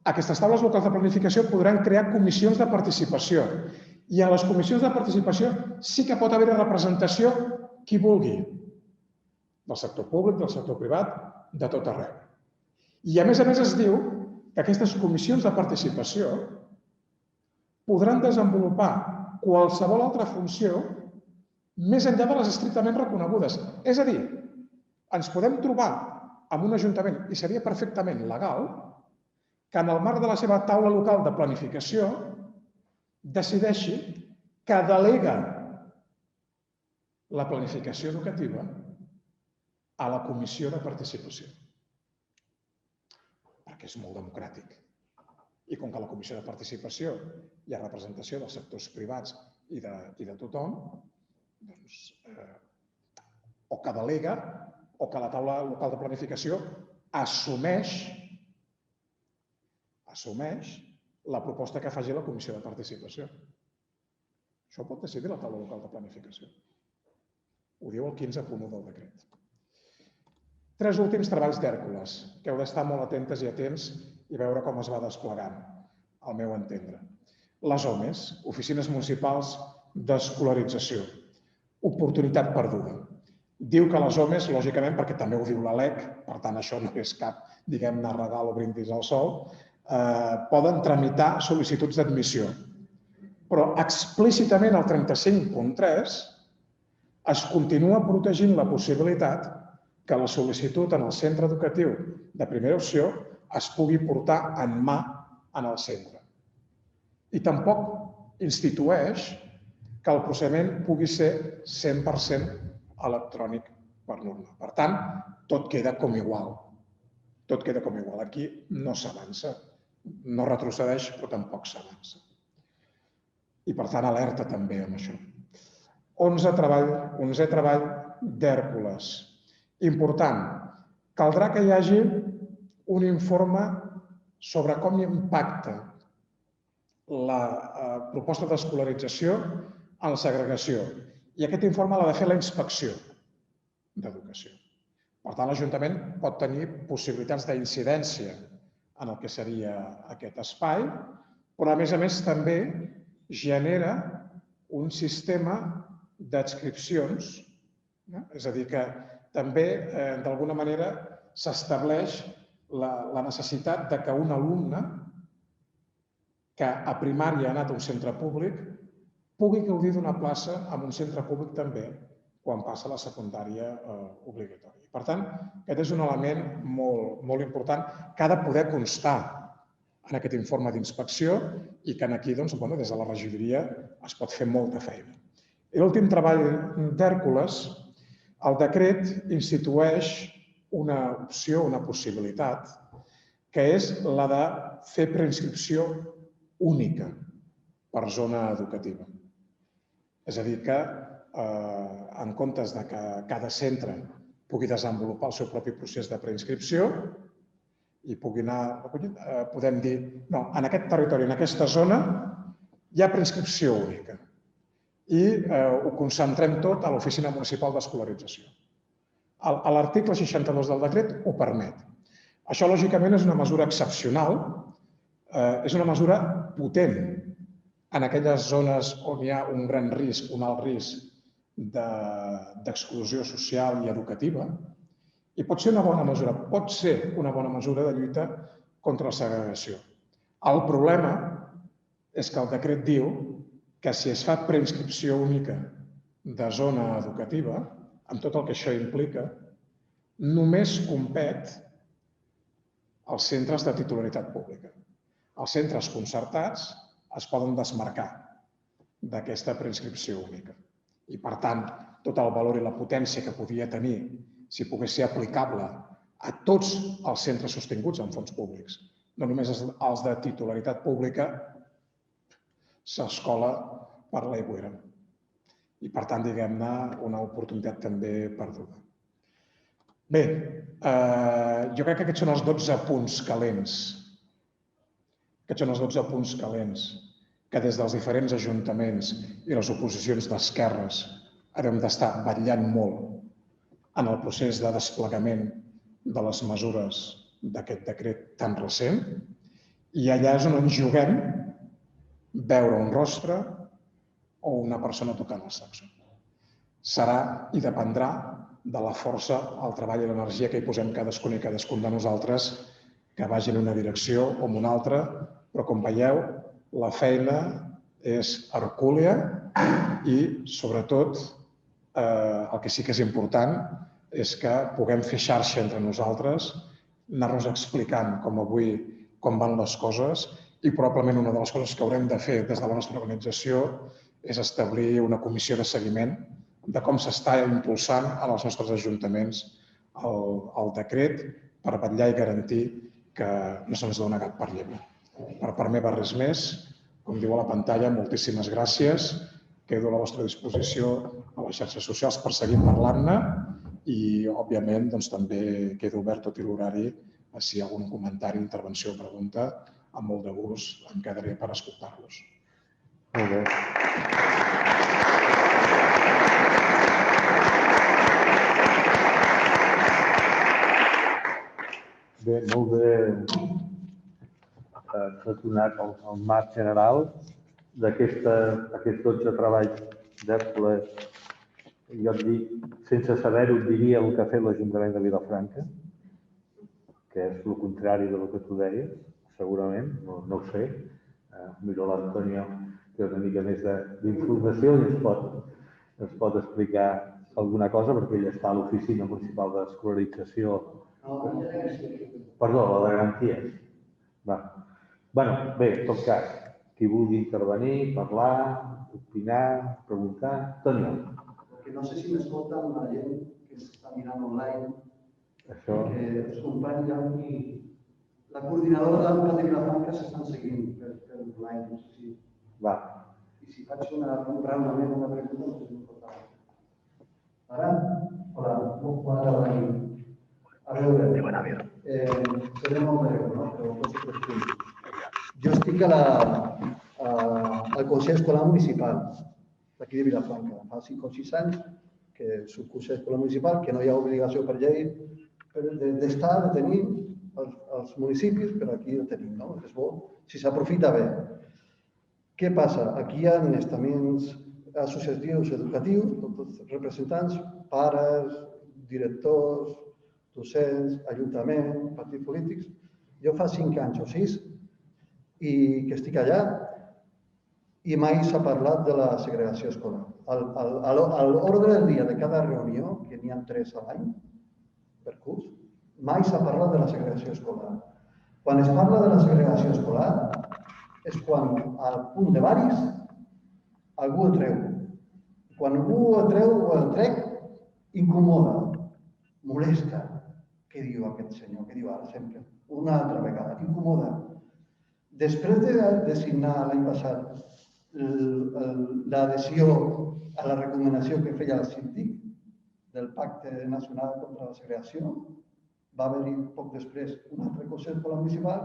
aquestes taules locals de planificació podran crear comissions de participació i en les comissions de participació sí que pot haver representació qui vulgui, del sector públic, del sector privat, de tot arreu. I a més es diu que aquestes comissions de participació podran desenvolupar qualsevol altra funció més enllà de les estrictament reconegudes. És a dir, ens podem trobar en un ajuntament, i seria perfectament legal, que en el marc de la seva taula local de planificació decideixi que delega la planificació educativa a la comissió de participació. Perquè és molt democràtic. I com que a la comissió de participació hi ha representació dels sectors privats i de tothom, doncs, o que delega o que la taula local de planificació assumeix la proposta que faci la comissió de participació. Això ho pot decidir la taula local de planificació. Ho diu el 15.1 del decret. 3 últims treballs d'Hèrcules, que heu d'estar molt atentes i atents i veure com es va desplegant, al meu entendre. Les OMEs, Oficines Municipals d'Escolarització. Oportunitat perduda. Diu que les OMEs, lògicament, perquè també ho diu la LEC, per tant això no és cap, diguem-ne, regal o brindis al sol, poden tramitar sol·licituds d'admissió. Però explícitament al 35.3 es continua protegint la possibilitat que la sol·licitud en el centre educatiu de primera opció es pugui portar en mà en el centre. I tampoc institueix que el procediment pugui ser 100% electrònic per norma. Per tant, tot queda com igual. Tot queda com igual. Aquí no s'avança. No retrocedeix, però tampoc s'avança. I, per tant, alerta també amb això. 11è treball d'Hèrcules. Important. Caldrà que hi hagi un informe sobre com impacta la proposta d'escolarització en la segregació. I aquest informe l'ha de fer la inspecció d'educació. Per tant, l'Ajuntament pot tenir possibilitats d'incidència en el que seria aquest espai, però, a més, també genera un sistema d'adscripcions, és a dir, que també, d'alguna manera, s'estableix la necessitat que un alumne que a primària ha anat a un centre públic pugui gaudir d'una plaça en un centre públic també quan passa a la secundària obligatòria. Per tant, aquest és un element molt important que ha de poder constar en aquest informe d'inspecció i que aquí, des de la regidoria, es pot fer molta feina. I l'últim treball d'Hèrcules, el decret institueix una opció, una possibilitat, que és la de fer preinscripció única per zona educativa. És a dir, que en comptes que cada centre pugui desenvolupar el seu propi procés de preinscripció i pugui anar recollint, podem dir, no, en aquest territori, en aquesta zona, hi ha preinscripció única i ho concentrem tot a l'Oficina Municipal d'Escolarització. L'article 62 del decret ho permet. Això, lògicament, és una mesura excepcional, és una mesura potent en aquelles zones on hi ha un gran risc, un alt risc d'exclusió social i educativa, i pot ser una bona mesura de lluita contra la segregació. El problema és que el decret diu que si es fa preinscripció única de zona educativa, amb tot el que això implica, només compet als centres de titularitat pública. Els centres concertats es poden desmarcar d'aquesta preinscripció única. I, per tant, tot el valor i la potència que podria tenir si pogués ser aplicable a tots els centres sostinguts amb fons públics, no només els de titularitat pública, s'escola per l'aigüera. I, per tant, diguem-ne, una oportunitat també perduda. Bé, jo crec que aquests són els 12 punts calents. Aquests són els 12 punts calents que des dels diferents ajuntaments i les oposicions d'esquerres haurem d'estar vetllant molt en el procés de desplegament de les mesures d'aquest decret tan recent, i allà és on ens juguem veure un rostre o una persona tocant el saxo. Serà i dependrà de la força, el treball i l'energia que hi posem cadascun i cadascun de nosaltres, que vagin en una direcció o en una altra, però com veieu, la feina és hercúlea i, sobretot, el que sí que és important és que puguem fer xarxa entre nosaltres, anar-nos explicant com avui com van les coses i probablement una de les coses que haurem de fer des de la nostra organització és establir una comissió de seguiment de com s'està impulsant en els nostres ajuntaments el decret per vetllar i garantir que no se'ns dona gat per llebre. Per part meva res més. Com diu a la pantalla, moltíssimes gràcies. Quedo a la vostra disposició a les xarxes socials per seguir parlant-ne i, òbviament, també quedo obert tot l'horari a si hi ha algun comentari, intervenció o pregunta. Amb molt de gust em quedaré per escoltar-los. Molt bé. Bé, molt bé retornat al marc general d'aquests 12 treballs d'Hèrcules. Jo et dic, sense saber-ho, et diria el que ha fet l'Ajuntament de Vilafranca, que és el contrari del que tu deies, segurament, no ho sé. Potser l'Antonio té una mica més d'informació i ens pot explicar alguna cosa, perquè ell està a l'Oficina Municipal d'Escolarització. Perdó, la de garanties. Bé, en tot cas, qui vulgui intervenir, parlar, opinar, preguntar, Antonio. No sé si m'escolten la gent que està mirant online, perquè els companys i la coordinadora d'Alcalde de Vilafranca s'estan seguint per online. No sé si... Va. I si faig una pregunta, no és important. Ara? Hola, bona tarda. A veure, seré molt breu, no? Però poso 3 punts. Jo estic al Consell Escolar Municipal d'aquí de Vilafranca. Fa 5 o 6 anys que soc Consell Escolar Municipal, que no hi ha obligació per llei d'estar, de tenir els municipis, però aquí ho tenim, no? És bo, si s'aprofita bé. Què passa? Aquí hi ha estaments associatius educatius, tots representants, pares, directors, docents, ajuntament, partits polítics. Jo fa 5 anys o 6 i que estic allà i mai s'ha parlat de la segregació escolar. A l'ordre del dia de cada reunió, que n'hi ha 3 a l'any per curs, mai s'ha parlat de la segregació escolar. Quan es parla de la segregació escolar és quan al punt de varis algú el treu. Quan algú el treu o el trec, incomoda, molesta. Què diu aquest senyor? Què diu ara sempre? Una altra vegada, incomoda. Després de signar l'any passat l'adhesió a la recomanació que feia el síndic del Pacte Nacional contra la Segregació, va haver-hi poc després un altre Consell Escolar Municipal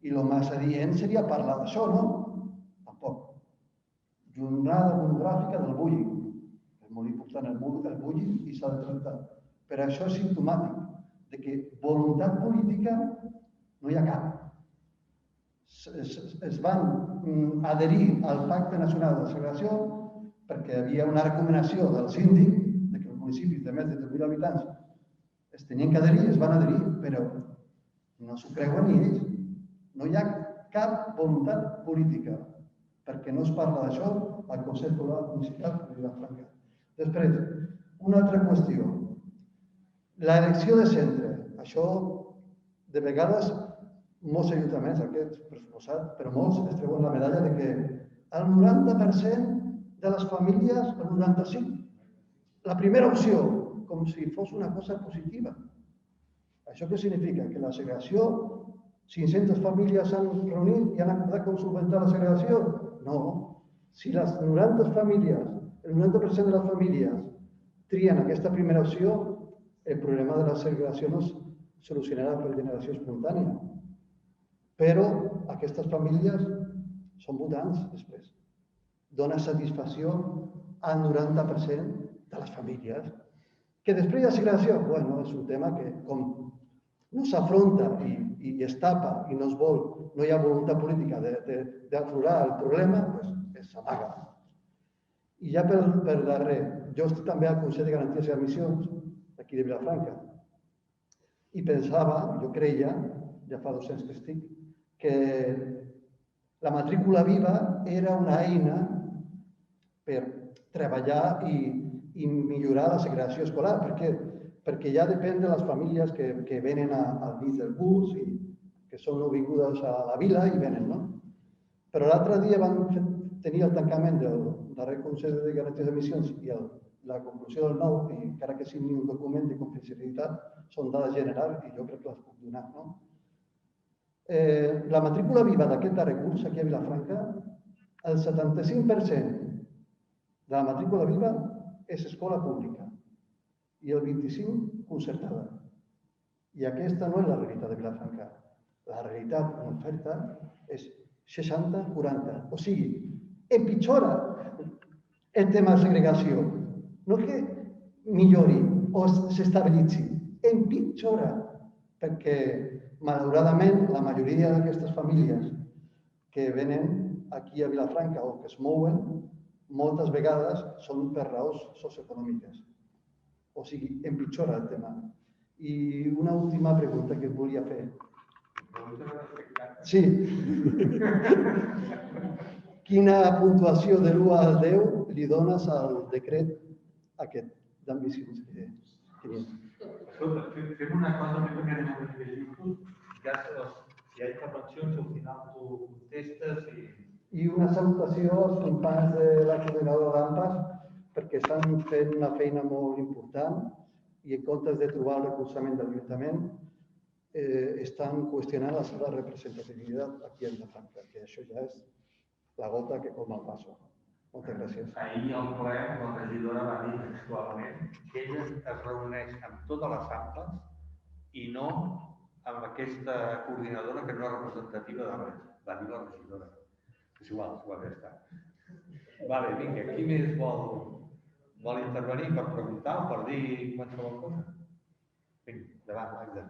i el més adient seria parlar d'això, no? Tampoc. Jornada monogràfica del bullying. És molt important el bullying i s'ha de tractar. Però això és simptomàtic de que voluntat política no hi ha cap. Es van adherir al Pacte Nacional de la Segregació perquè hi havia una recomanació del síndic que els municipis de més de 10.000 habitants es tenien que adherir, es van adherir, però no s'ho creuen ni ells. No hi ha cap voluntat política perquè no es parla d'això al Consell Escolar Municipal de Vilafranca. Després, una altra qüestió. L'elecció de centre. Això, de vegades, molts ajuntaments, aquests pressuposat, però molts es treuen la medalla de que el 90% de les famílies, el 95%, la primera opció, com si fos una cosa positiva. Això què significa? Que la segregació, 500 famílies s'han reunit i han acordat com solventar la segregació? No. Si les 90 famílies, el 90% de les famílies trien aquesta primera opció, el problema de la segregació no es solucionarà per generació espontània. Però aquestes famílies són votants després. Dona satisfacció al 90% de les famílies. Que després hi ha segregació? Bueno, és un tema que com no s'afronta i es tapa i no es vol, no hi ha voluntat política d'aflorar el problema, doncs s'amaga. I ja per darrer, jo estic també al Consell de Garanties i Admissions d'aquí de Vilafranca i pensava, jo creia, ja fa 2 anys que estic, que La matrícula viva era una eina per treballar i millorar la segregació escolar. Per què? Perquè ja depèn de les famílies que venen al mig del curs i que són nouvingudes a la vila i venen, no? Però l'altre dia van tenir el tancament del darrer Consell de Garanties d'Admissions i la conclusió del nou, i encara que sigui un document de confidencialitat, són dades generals i jo crec que les puc donar, no? La matrícula viva d'aquest darrer curs, aquí a Vilafranca, el 75% de la matrícula viva és escola pública i el 25% concertada. I aquesta no és la realitat de Vilafranca. La realitat en oferta és 60-40. O sigui, empitjora el tema de segregació. No que millori o s'estabilitzi, empitjora, perquè malauradament la majoria d'aquestes famílies que venen aquí a Vilafranca o que es mouen, moltes vegades són per raons socioeconòmiques. O sigui, empitjora el tema. I una última pregunta que et volia fer. Sí. Quina puntuació de l'1 al 10 li dones al decret aquest d'ambicions que tenim? Escolta, fem una cosa que anem a llegir-ho. Si hi ha intervencions, al final tu contestes i... I una salutació als companys de la coordinadora d'AMPAs perquè estan fent una feina molt important i en comptes de trobar el recolzament de l'Ajuntament estan qüestionant la seva representativitat aquí a Vilafranca, que això ja és la gota que colma el vaso. Moltes gràcies. Ahir al ple la regidora va dir textualment que ella es reuneix amb totes les AMPAs i no amb aquesta coordinadora que no és representativa de res. Va dir la regidora. És igual, ja està. Vale, vinga, qui més vol intervenir per preguntar o per dir qualsevol cosa? Vinga, endavant, Magda.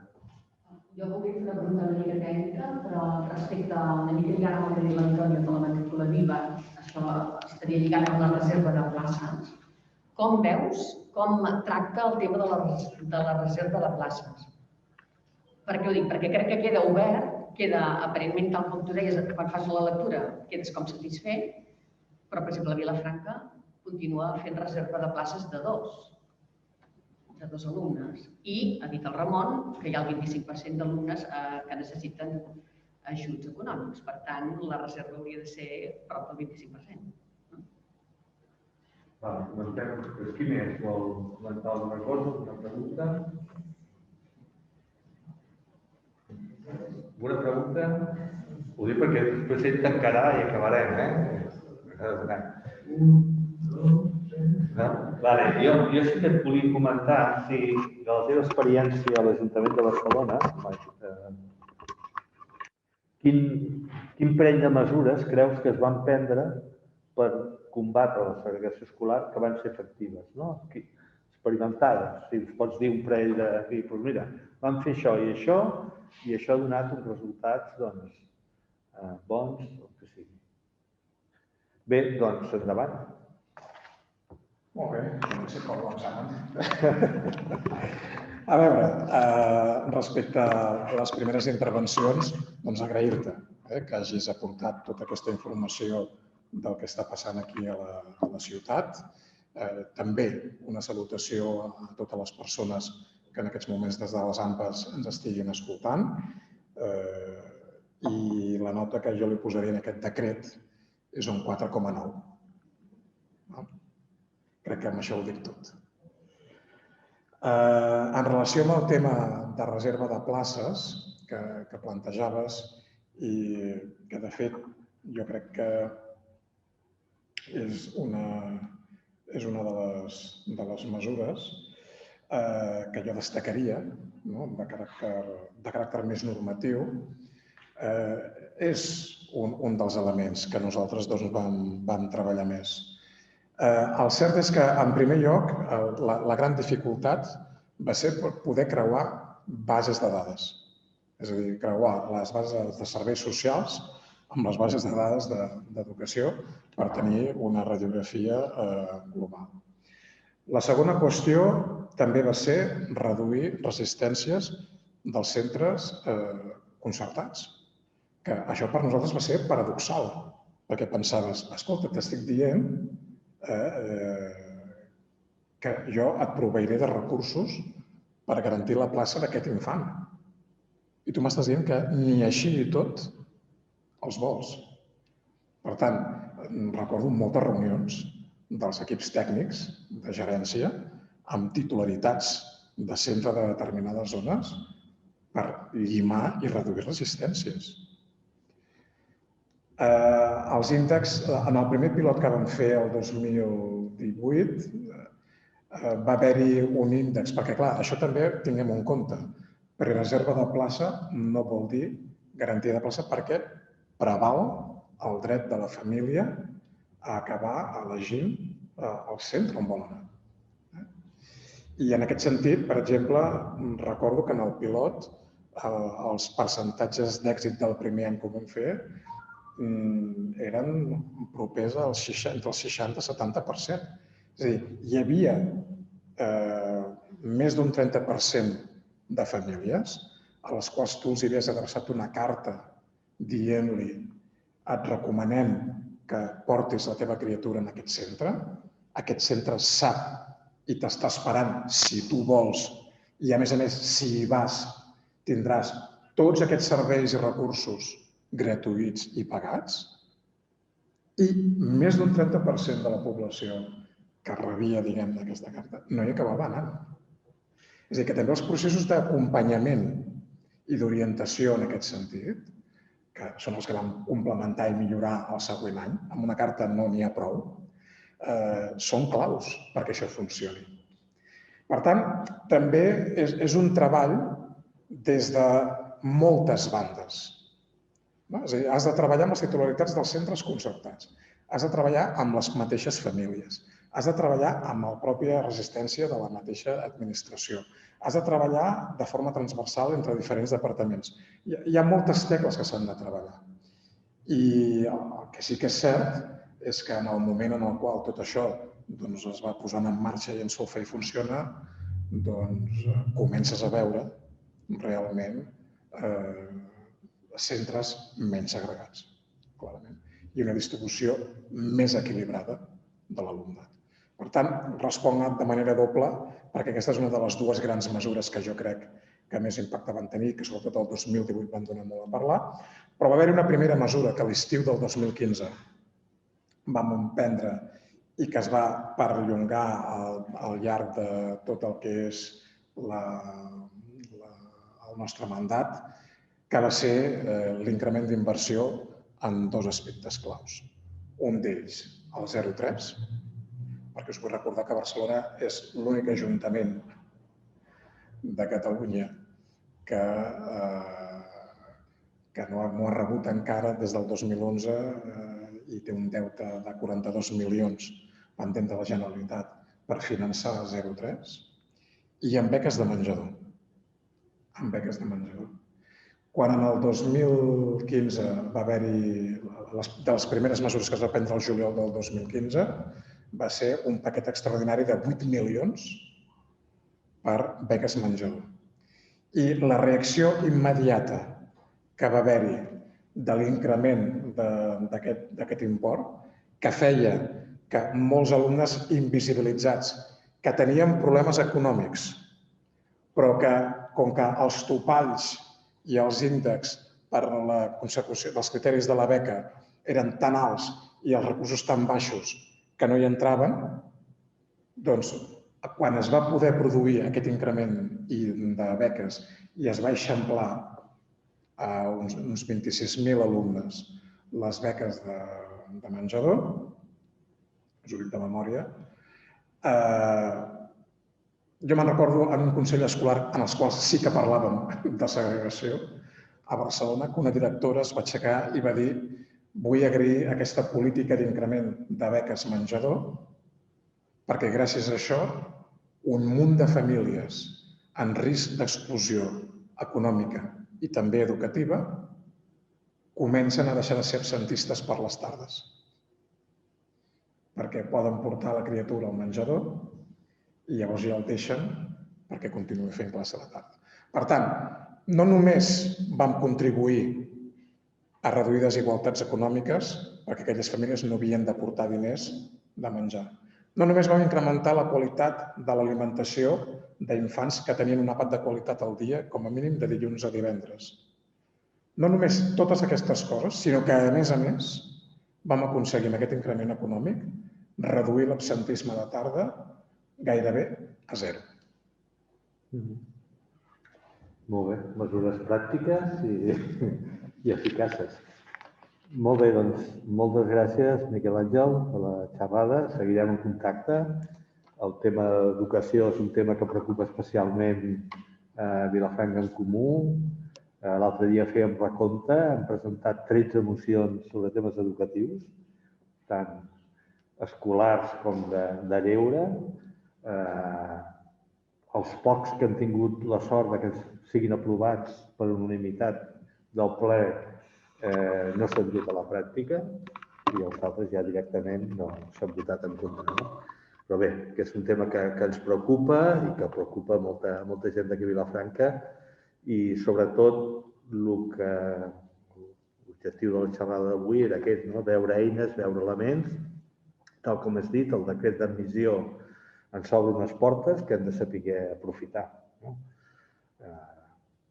Jo volia fer una pregunta una mica tècnica, però respecte a una mica lligant amb el que diu l'Antònia de la matrícula viva, això estaria lligat amb la reserva de places. Com veus, com tracta el tema de la reserva de places? Per què ho dic? Perquè crec que queda obert, queda aparentment, tal com tu deies, quan fas la lectura, quedes com satisfet, però, per exemple, a Vilafranca continua fent reserva de places de dos alumnes. I ha dit el Ramon que hi ha el 25% d'alumnes que necessiten ajuts econòmics. Per tant, la reserva hauria de ser prop del 25%. Qui més vol comentar alguna cosa, una pregunta? Alguna pregunta? Ho dic perquè després ell tancarà i acabarem, Vale, jo sí que et volia comentar si de la teva experiència a l'Ajuntament de Barcelona, quin parell de mesures creus que es van prendre per combatre la segregació escolar que van ser efectives, experimentades? Si us pots dir un parell de... Doncs mira, vam fer això i això ha donat uns resultats bons, o que sigui. Bé, doncs, endavant. Molt bé, no sé com l'examen. A veure, respecte a les primeres intervencions, doncs agrair-te que hagis aportat tota aquesta informació del que està passant aquí a la ciutat. També una salutació a totes les persones que en aquests moments des de les AMPAs ens estiguin escoltant. I la nota que jo li posaria en aquest decret és un 4,9. Crec que amb això ho dic tot. En relació amb el tema de reserva de places que plantejaves i que, de fet, jo crec que és una de les mesures que jo destacaria, de caràcter més normatiu, és un dels elements que nosaltres vam treballar més. El cert és que, en primer lloc, la gran dificultat va ser poder creuar bases de dades. És a dir, creuar les bases de serveis socials amb les bases de dades d'educació per tenir una radiografia global. La segona qüestió també va ser reduir resistències dels centres concertats. que això per nosaltres va ser paradoxal, perquè pensaves, escolta, t'estic dient que jo et proveiré de recursos per garantir la plaça d'aquest infant. I tu m'estàs dient que ni així ni tot els vols. Per tant, recordo moltes reunions dels equips tècnics de gerència amb titularitats de centre de determinades zones per llimar i reduir resistències. Els índexs, en el primer pilot que vam fer el 2018, va haver-hi un índex, perquè clar, això també tinguem en compte. Reserva de plaça no vol dir garantia de plaça perquè preval el dret de la família a acabar elegint el centre on vol anar. I en aquest sentit, per exemple, recordo que en el pilot els percentatges d'èxit del primer any que ho vam fer eren propers entre el 60 i 70%. És a dir, hi havia més d'un 30% de famílies a les quals tu els havies adreçat una carta dient-li et recomanem que portis la teva criatura en aquest centre sap i t'està esperant si tu vols i a més, si hi vas, tindràs tots aquests serveis i recursos gratuïts i pagats i més d'un 30% de la població que rebia, diguem-ne, aquesta carta no hi acabava anant. És a dir, que també els processos d'acompanyament i d'orientació en aquest sentit, que són els que vam complementar i millorar el següent any, amb una carta no n'hi ha prou, són claus perquè això funcioni. Per tant, també és un treball des de moltes bandes. És a dir, has de treballar amb les titularitats dels centres concertats, has de treballar amb les mateixes famílies, has de treballar amb la pròpia resistència de la mateixa administració, has de treballar de forma transversal entre diferents departaments. Hi ha moltes tecles que s'han de treballar. I el que sí que és cert és que en el moment en el qual tot això es va posant en marxa i en solfa i funciona, comences a veure realment centres menys segregats, clarament, i una distribució més equilibrada de l'alumnat. Per tant, responc de manera doble perquè aquesta és una de les dues grans mesures que jo crec que més impacte van tenir, que sobretot el 2018 van donar molt a parlar, però va haver-hi una primera mesura que a l'estiu del 2015 vam emprendre i que es va perllongar al llarg de tot el que és el nostre mandat, que va ser l'increment d'inversió en dos aspectes claus. Un d'ells, el 0,3, perquè us vull recordar que Barcelona és l'únic ajuntament de Catalunya que no ha rebut encara des del 2011 i té un deute de 42 milions pendent de la Generalitat per finançar el 0,3 i amb beques de menjador. Amb beques de menjador. Quan en el 2015 va haver-hi, de les primeres mesures que es va prendre el juliol del 2015, va ser un paquet extraordinari de 8 milions per beques menjador. I la reacció immediata que va haver-hi de l'increment d'aquest import, que feia que molts alumnes invisibilitzats, que tenien problemes econòmics, però que, com que els topalls i els índexs per la consecució dels criteris de la beca eren tan alts i els recursos tan baixos que no hi entraven, doncs, quan es va poder produir aquest increment de beques i es va eixamplar a uns 26.000 alumnes les beques de menjador, us ho dic de memòria, jo me'n recordo en un consell escolar en els quals sí que parlàvem de segregació a Barcelona, que una directora es va aixecar i va dir vull agrair aquesta política d'increment de beques menjador perquè gràcies a això un munt de famílies en risc d'exclusió econòmica i també educativa comencen a deixar de ser absentistes per les tardes perquè poden portar la criatura al menjador i llavors ja el deixen perquè continuï fent classe a la tarda. Per tant, no només vam contribuir a reduir desigualtats econòmiques perquè aquelles famílies no havien d'aportar diners de menjar. No només vam incrementar la qualitat de l'alimentació d'infants que tenien un àpat de qualitat al dia, com a mínim de dilluns a divendres. No només totes aquestes coses, sinó que, a més, vam aconseguir amb aquest increment econòmic reduir l'absentisme de tarda gairebé a zero. Molt bé, mesures pràctiques i eficaces. Molt bé, doncs, moltes gràcies, Miquel Àngel, per la xerrada. Seguirem en contacte. El tema d'educació és un tema que preocupa especialment a Vilafranca en Comú. L'altre dia fèiem recompte, hem presentat 13 mocions sobre temes educatius, tant escolars com de lleure. Els pocs que han tingut la sort que siguin aprovats per unanimitat del ple no s'han dut a la pràctica i els altres ja directament no s'han votat en contra. Però bé, que és un tema que ens preocupa i que preocupa molta gent d'aquí a Vilafranca i sobretot l'objectiu de la xerrada d'avui era aquest, veure eines, veure elements, tal com has dit, el decret d'admissió ens obre unes portes que hem de saber aprofitar.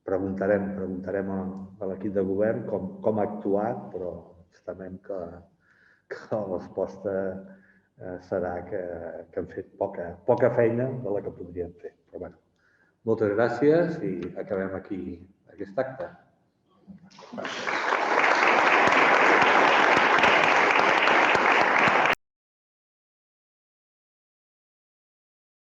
Preguntarem a l'equip de govern com ha actuat, però estimem que la resposta serà que hem fet poca feina de la que podríem fer. Però bé, moltes gràcies i acabem aquí aquest acte.